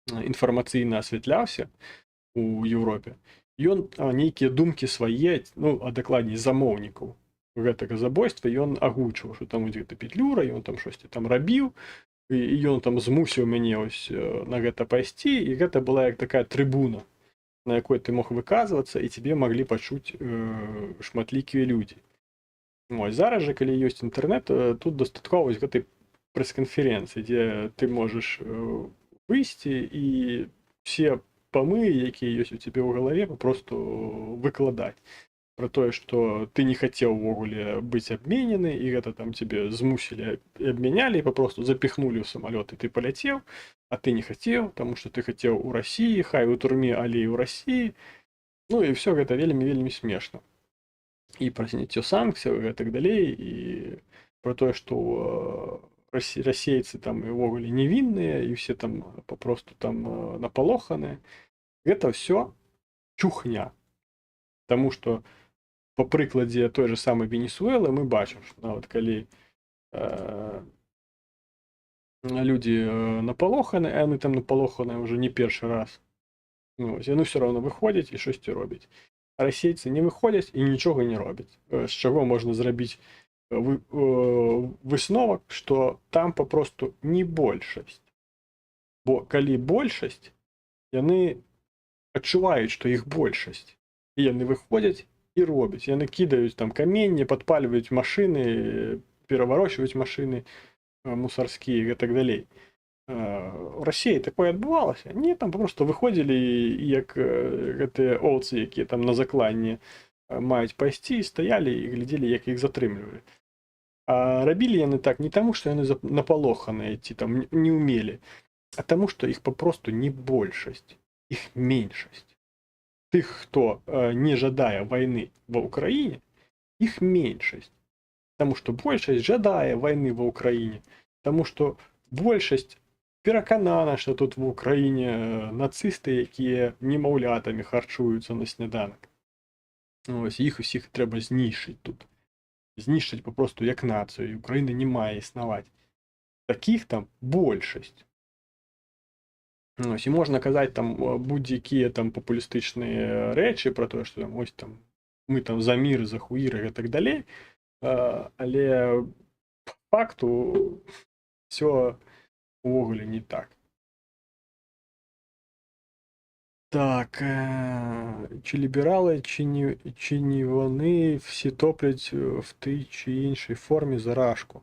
S1: інфармацыйна асвятляўся у Еўропе, ён нейкія думкі свае, ну, а дакладней замоўнікаў гэтага забойства, ён агучваў, што там гэта Петлюра, ён там штосьці там рабіў, і ён там змусіў мяне ось на гэта пайсці, і гэта была як такая трыбуна, на якой ты мог выказвацца, і цябе маглі пачуць шматлікія людзі. Ось, зараз жа, калі ёсць інтэрнэт, тут дастаткова вось гэтай прэс-канферэнцыі, дзе ты можаш выйсці і все памыі, якія ёсць у цябе ў галаве, папросту выкладаць пра тое, што ты не хацеў увогуле быць абменены, і гэта там цябе змусілі і абмянялі, і папросту запіхнулі ў самалёт, і ты паляцеў, а ты не хацеў, таму што ты хацеў у Расіі, хай у турме, але і ў Расіі. Ну і ўсё гэта вельмі смешна. І пра зняццё санкцыяў і гэтак далей, і пра тое, што расейцы там увогуле невінныя, і ўсе там папросту там напалоханыя. Гэта ўсё чухня. Таму што па прыкладзе той же самай Венесуэлы мы бачым, што нават калі людзі напалоханы, а яны там напалоханыя ўжо не першы раз, ну, яны ўсё роўна выходзяць і штосьці робяць. А расейцы не выходзяць і нічога не робяць. З чаго можна зрабіць высновак, што там папросту не большасць. Бо калі большасць, яны адчуваюць, што іх большасць. І яны выходзяць і робяць. Яны кідаюць там каменні, падпальваюць машыны, пераварочваюць машыны мусарскія і гэтак далей. У Расіі такое адбывалася? Не, там папросту выходзілі, як гэтыя овцы, якія там на закланні маюць пайсці, стаялі і глядзелі, як іх затрымлівалі. А рабілі яны так не таму, што яны напалоханыя ці там не ўмелі, а таму, што іх папросту не большасць, іх меншасць. Тых, хто не жадае вайны ва ўкраіне, іх меншасць. Таму што большасць жадае вайны ва ўкраіне, таму што большасць пераканана, што тут ва ўкраіне нацысты, якія немаўлятамі харчуюцца на сняданак. Ось, іх усіх трэба знішчыць тут. Знішчыць папросту як нацыю, Украіна не мае існаваць. Такіх там большасць. Ось, і можна казаць там будь-якія там папулістычныя рэчы пра тое, што там, ось там мы там за мір, за хуіры і так далей, але па факту всё увогуле не так. Так, чи ліберали, чи ні вони всі топлять в тій чи іншій формі зарашку.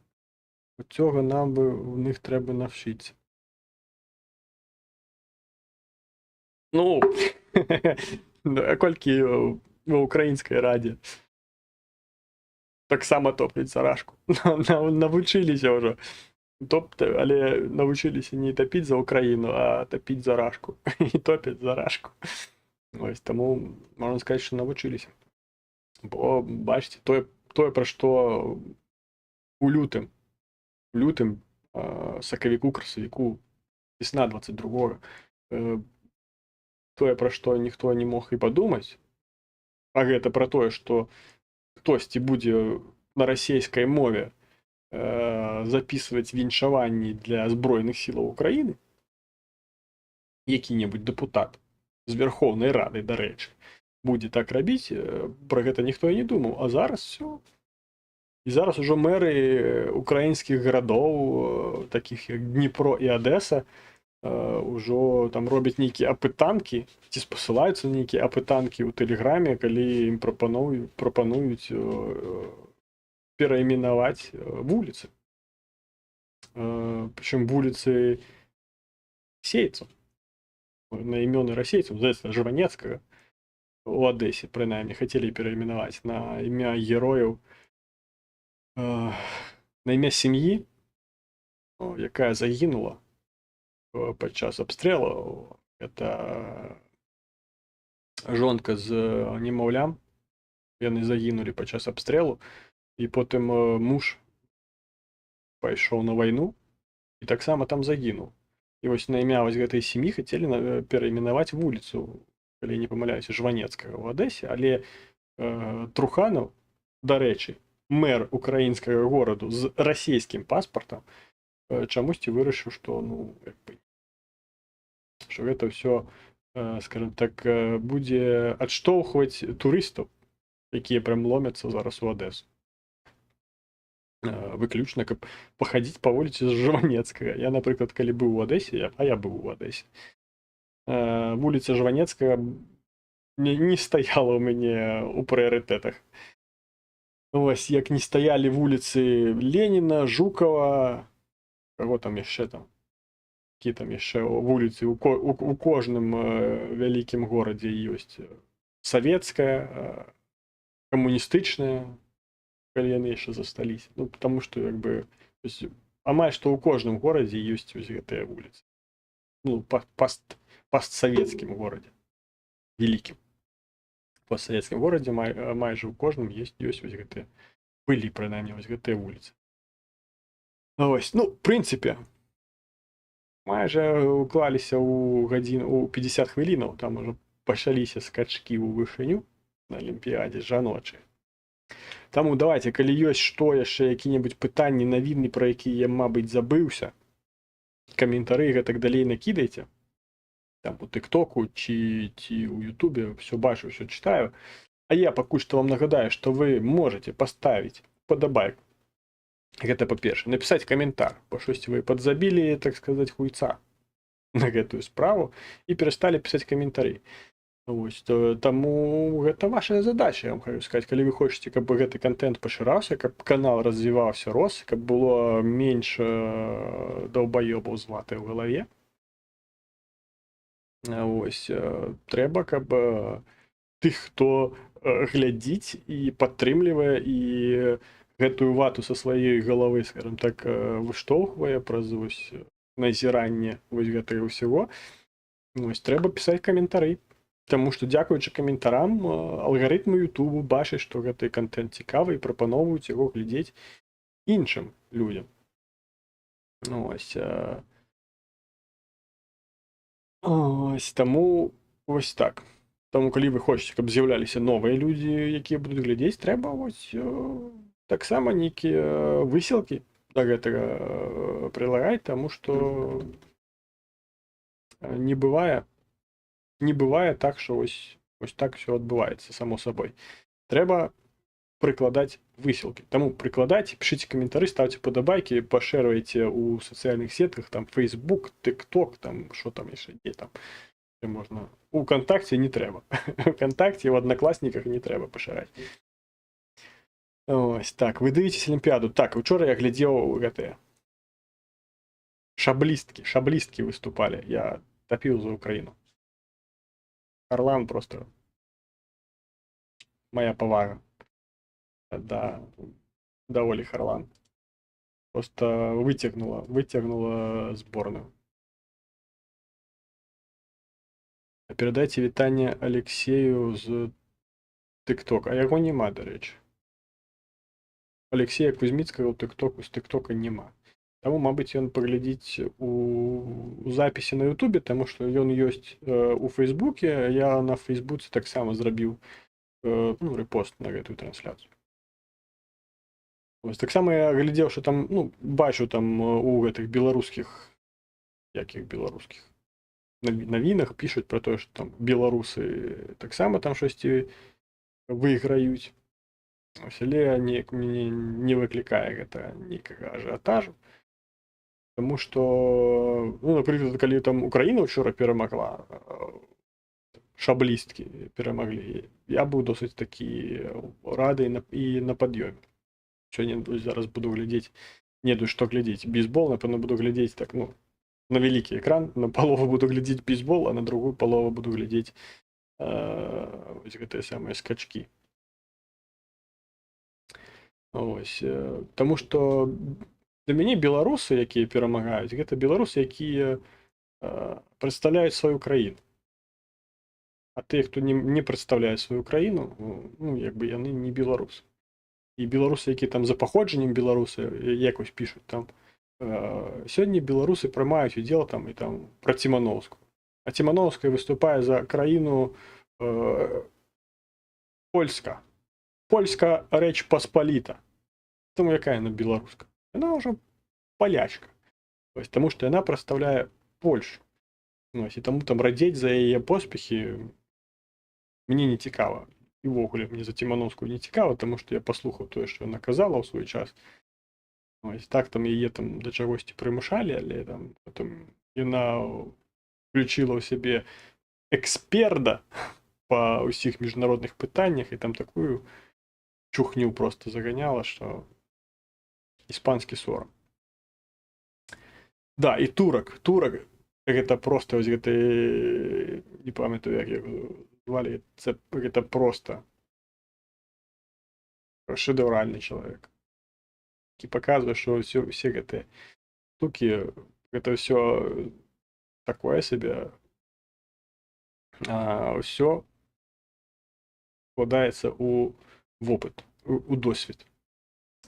S1: От цього нам би в них треба навчитися. Ну, а колькі в українській раді так само топлять зарашку. Навчилися вже. Але навчилися не топити за Україну, а топити за Рашку. І топять за Рашку. Ось, тому можна сказати, що навчилися. Бо, бачите, тое, про що у лютым, сакавіку, красавіку, весна 22-го, тое, про што ніхто не мог і падумаць, а гэта про тое, што хтосьці будзе на расійскай мове записваць віншаванні для збройных сілаў Украіны, які-небудзь дэпутат з Верховнай Рады, дарэчы, будзе так рабіць, пра гэта ніхто і не думаў, а зараз все. І зараз ужо мэры украінскіх гарадоў, такіх як Дніпро і Адэса, ўжо там робяць нейкія апытанкі, ці спасылаюцца на нейкія апытанкі ў тэлеграме, калі ім прапануюць перайменаваць вуліцы. Прычым вуліцы расейцаў, на імёны расейцаў, здаецца, Жванецкага у Адэсе, прынамсі, хацелі перайменаваць на імя герояў, на імя сям'і, якая загінула падчас абстрэлу. Это жонка з немаўлям, яны загінулі падчас абстрэлу, і потым муж пайшоў на вайну і таксама там загінуў. І вось на імя вось гэтай сям'і хацелі перайменаваць вуліцу, калі не памыляюся, Жванецкага ў Адэсе, але Труханаў, дарэчы, мэр украінскага гораду з расійскім паспартам, чамусьці вырашыў, што што гэта ўсё, скажем так, будзе адштоўхваць турыстаў, якія прям ломяцца зараз у Адэсу. Выключна, каб пахадзіць па вуліцы з Жванецкага. Я, напрыклад, калі быў у Адэсе, а я быў у Адэсе, вуліца Жванецкага не стаяла ў мяне ў прыярытэтах. Вось, як не стаялі вуліцы Леніна, Жукава, каго там яшчэ там, які там яшчэ вуліцы у кожным вялікім горадзе ёсць. Савецкая, камуністычная, калі яны яшчэ засталіся. Потому што, як бы, амаль што ў кожным горадзе ёсць вось гэтыя вуліцы. Постсавецкім горадзе. Вялікім. Постсавецкім горадзе майже ў кожным ёсць вось гэтыя, былі, прынамсі, вось гэтыя вуліцы. Вось, в прынцыпе, майже уклаліся ў гадзіну, у 50 хвілінаў, там ужо пачаліся скачкі ў вышыню на Алімпіядзе жаночай. Таму давайте, калі ёсць што яшчэ, які-небудзь пытанні, навіны, пра якія я, мабыць, забыўся, каментары і гэтак далей накідайце. Там у тыктоку ці ў ютубе, все бачу, все читаю. А я пакуль што вам нагадаю, што вы можете поставіць падабайку. Гэта па-першае, напісаць каментар, бо штосьці вы падзабілі, так сказаць, хуйца на гэтую справу і перасталі пісаць каментары. Вось, таму гэта ваша задача, я вам хочу сказаць, калі вы хочаце, каб гэты контент пашыраўся, каб канал развіваўся, рос, каб было менш даўбаёбаў з ватай у галаве. Ось, трэба, каб тых, хто глядзіць і падтрымлівае і гэтую вату са сваёй галавы, скажем так, выштоўхвае праз вось назіранне вось гэтага ўсяго, вось, трэба пісаць каментары. Таму што, дзякуючы каментарам, алгарытмы Ютубу бачаць, што гэты контент цікавы і прапаноўваюць яго глядзець іншым людзям. Ось, таму вось так. Таму, калі вы хочаце, каб з'яўляліся новыя людзі, якія будуць глядзець, трэба вось таксама нейкія высілкі да гэтага прылагаць, таму што не бывае так, што вось так все адбываецца, само сабой. Трэба прыкладаць высілкі. Таму прыкладайце, пішыце каментары, ставце падабайкі, пашэрвайце ў сацыяльных сетках, там Facebook, TikTok, там што там яшчэ, дзе там можна. У ВКонтакце не трэба. У ВКонтакце, у Аднакласніках не трэба пашыраць. Ось так, вы дывіцеся Алімпіяду. Так, учора я глядзеў гэтыя шаблісткі выступалі. Я тапіў за Украіну. Харлан просто моя павага. Да, даволі Харлан. Просто выцягнула зборную. Перадайце вітанне Алексею з TikTok. А яго няма, дарэчы. Алексея Кузьміцкага ў TikTok, з TikTok няма. Таму, мабыць, ён паглядзіць у запісе на Ютубе, таму што ён ёсць у Фейсбуке. Я на Фейсбуце таксама зрабіў рэпост на гэтую трансляцыю. Ось так само я глядзеў, што там, ну, бачу там у гэтых беларускіх, якіх беларускіх навінах пішуць пра тое, што там беларусы таксама там штосьці выйграюць. Ось, але неяк мяне не выклікае гэта нейкага ажыятажу. Таму што, ну, напрыклад, калі там Украіна учора перамагла, шаблісткі перамаглі, я быў досыць такі рады і на пад'ёме. Сёння зараз буду глядзець, не ведаю, што глядзець, бейсбол, напэўна, буду глядзець так, ну, на вялікі экран, на палову буду глядзець бейсбол, а на другую палову буду глядзець вось гэтыя самыя скачкі. Ось, таму што для мяне беларусы, якія перамагаюць, гэта беларусы, якія прадстаўляюць сваю краіну. А тыя, хто не прадстаўляе сваю краіну, ну, як бы яны не беларусы. І беларусы, якія там за паходжаннем беларусы, якось пішуць там, сёння беларусы прымаюць удзел там і там пра Ціманоўскую. А Ціманоўская выступае за краіну польска. Польска рэч паспаліта. Таму якая яна беларуска? Яна ўжо палячка. Ось, таму што яна прадстаўляе Польшу. Ось, і таму там радзець за яе поспехі мне не цікава. І ўвогуле мне за Ціманоўскую не цікава, таму што я паслухаў тое, што яна казала ў свой час. Ось, так там яе там да чагосьці прымушалі, але там потым яна включила ў сябе эксперта па ўсіх міжнародных пытаннях і там такую чухню просто заганяла, што іспанскі сорам. Да, і турак гэта просто вось гэты, не памятаю, як яго звалі, гэта просто шэдэўральны чалавек, які паказвае, што ўсе гэтыя штукі, гэта ўсё такое сабе, ўсё складаецца ў вопыт, у досвед.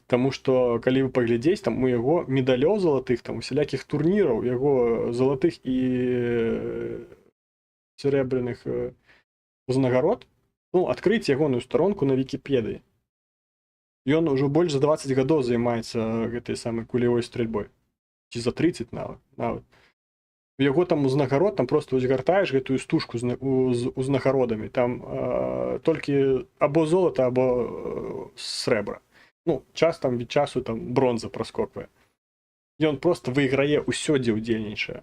S1: Таму што калі вы паглядзець, там у яго медалёў залатых, там усялякіх турніраў, яго залатых і срэбраных узнагарод, ну, адкрыць ягоную старонку на Вікіпедыі. Ён ужо больш за 20 гадоў займаецца гэтай самай кулявой стральбой. Ці за 30 нават. У яго там узнагарод, там просто гартаеш гэтую стужку з узнагародамі, там толькі або золата, або срэбра. Ну, час там від часу там бронза праскоквае. Ён просто выйграе ўсё, дзе ўдзельнічае.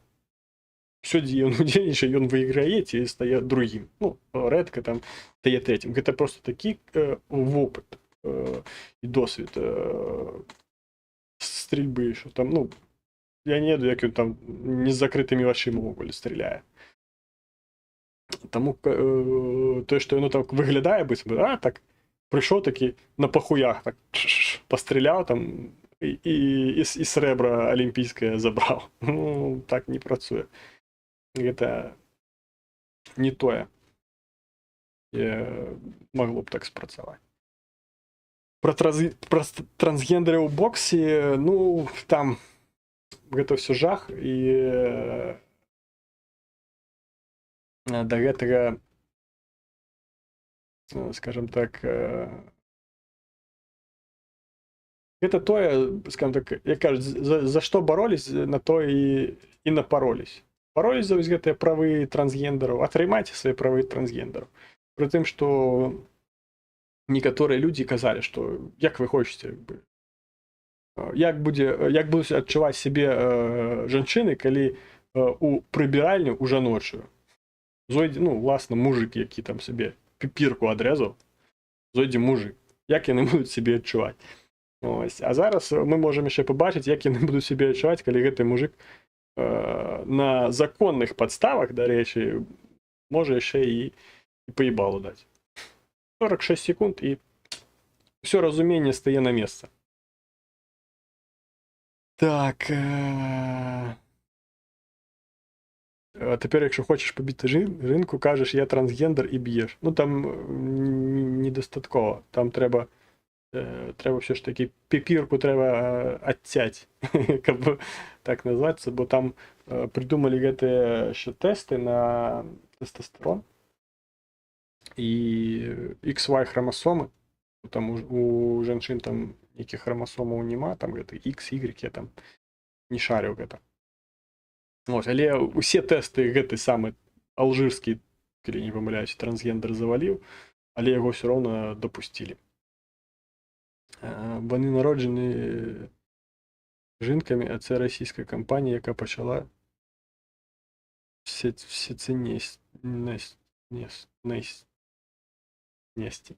S1: Усё, дзе ён удзельнічае, ён выйграе ці стае другім. Ну, рэдка там стае трэцім. Гэта просто такі вопыт і досвед стрельбы, що там, ну, я не ведаю, як ён там не з закрытымі вачыма ўвогуле страляе. Таму тое, што яно так выглядае, быццам, так, прыйшоў такі на пахуях, так, пастраляў там і срэбра алімпійскае забраў. Ну, так не працуе. Гэта не тое. Магло б так спрацаваць. Пра трансгендеры ў боксе, ну, там гэта ўсё жах, і да гэтага, скажем так, гэта тое, скажем так, як кажуць, за што баролись, на то і напаролись. Баролись за вось гэтыя правы трансгендераў, атрымайце свае правы трансгендераў. Пры тым, што некаторыя людзі казалі, што як вы хочаце, як будуць адчуваць сябе жанчыны, калі у прыбіральню ў жаночую зойдзе, ну, власна, мужик, які там сабе піпірку адрэзаў, зойдзе мужик. Як яны будуць сябе адчуваць? Ось. А зараз мы можам яшчэ пабачыць, як яны будуць сябе адчуваць, калі гэты мужик на законных падставах, дарэчы, можа яшчэ і паебалу даць. 46 секунд, і ўсё разуменне стае на месца. Так. А тепер, якщо хочеш побити жінку, кажеш, я трансгендер і б'єш. Ну, там недостатково. Там треба все ж таки піпірку треба відтять, каб так назватися, бо там придумали гэты ще тести на тестостерон і XY хромосоми. Там у женщин там нейкіх храмасомаў няма, там гэта X, Y, я там не шарыў гэта. Вот, але усе тэсты гэты самы алжырскі, калі не памыляюсь, трансгендер заваліў, але яго ўсё роўна дапусцілі. Вони народжені жінкамі, а це російська компанія, яка почала все це нести.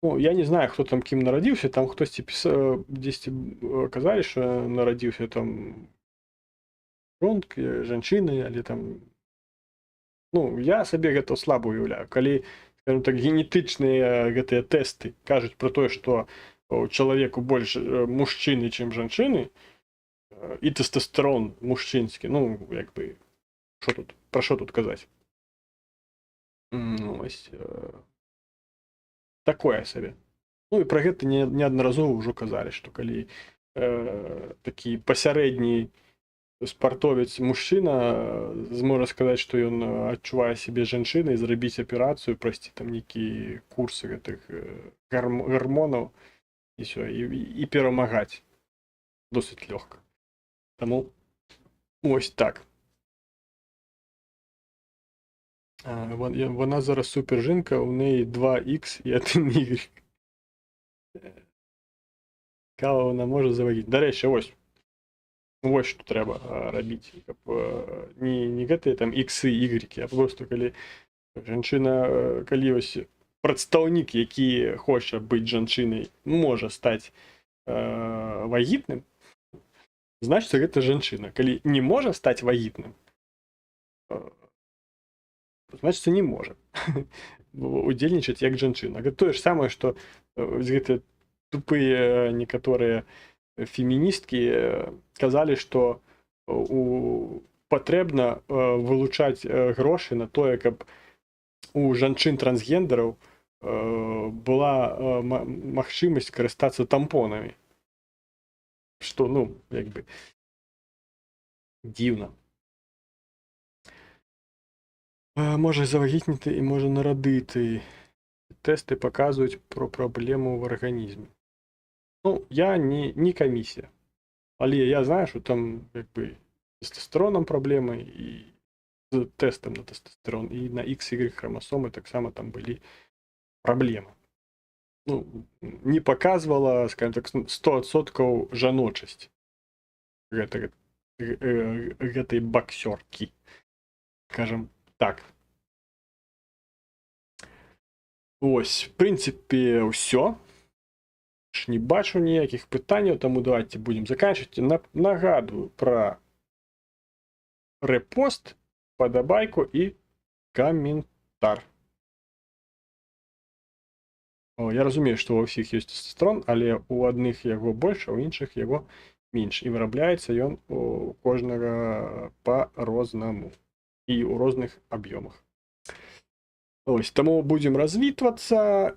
S1: Ну, я не знаю, хто там кім нарадзіўся, там хтосьці пісаў, дзесьці казалі, што нарадзіўся там жонкай, жанчынай, але там, ну, я сабе гэта слаба уяўляю. Калі, скажем так, генетычныя гэтыя тэсты кажуць пра тое, што у чалавеку больш мужчыны, чым жанчыны, і тэстастерон мужчынскі, ну, як бы, пра што тут казаць? Ну, ось, такое сабе. Ну, і пра гэта неаднаразова ўжо казалі, што калі такі пасярэдні спартовец мужчына зможа сказаць, што ён адчувае сябе жанчынай, зрабіць аперацыю, прайсці там нейкія курсы гэтых гармонаў і ўсё, і перамагаць досыць лёгка. Таму ось так. Вона зараз супер жінка, у неї 2Х і 1Y. Кава вона може завагітніти. До речі, ось що треба робити. Не гэтыя там X і Y, а просто калі жанчына, калі ось прадстаўнік, які хоча быць жанчынай, можа стаць вагітным, значыць, гэта жанчына. Калі не можа стаць вагітным, значит, не можа удзельнічаць як жанчына. Гэта тое ж самае, што гэтыя тупыя некаторыя феміністкі казалі, што патрэбна вылучаць грошы на тое, каб у жанчын-трансгендераў была магчымасць карыстацца тампонамі. Што, ну, як бы дзіўна. Може завагітніти і може народити. Тести показують про проблему в організмі. Ну, я не комісія. Але я знаю, що там, якби, з тестостероном проблеми, і з тестом на тестостерон, і на XY хромосоми так само там були проблеми. Ну, не показувала, скажімо так, 100% жаночість гэтай боксерки, скажем так. Ось, в принципе, все. Не бачу ніяких питань, тому давайте будемо заканчивать. Нагадую про репост, подобайку і коментар. Я розумію, що у всіх є тестостерон, але у одних його більше, у інших його менше. І виробляється він у кожного по-розному. І у різних об'ємах. Ось, тому будемо розвітуватися,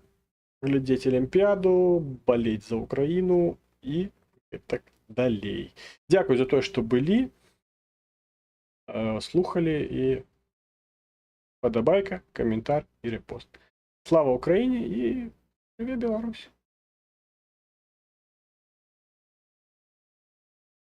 S1: глядеть Олімпіаду, болеть за Україну і так далі. Дякую за те, що були, слухали, і подобайка, коментар і репост. Слава Україні і привіт, Білорусь!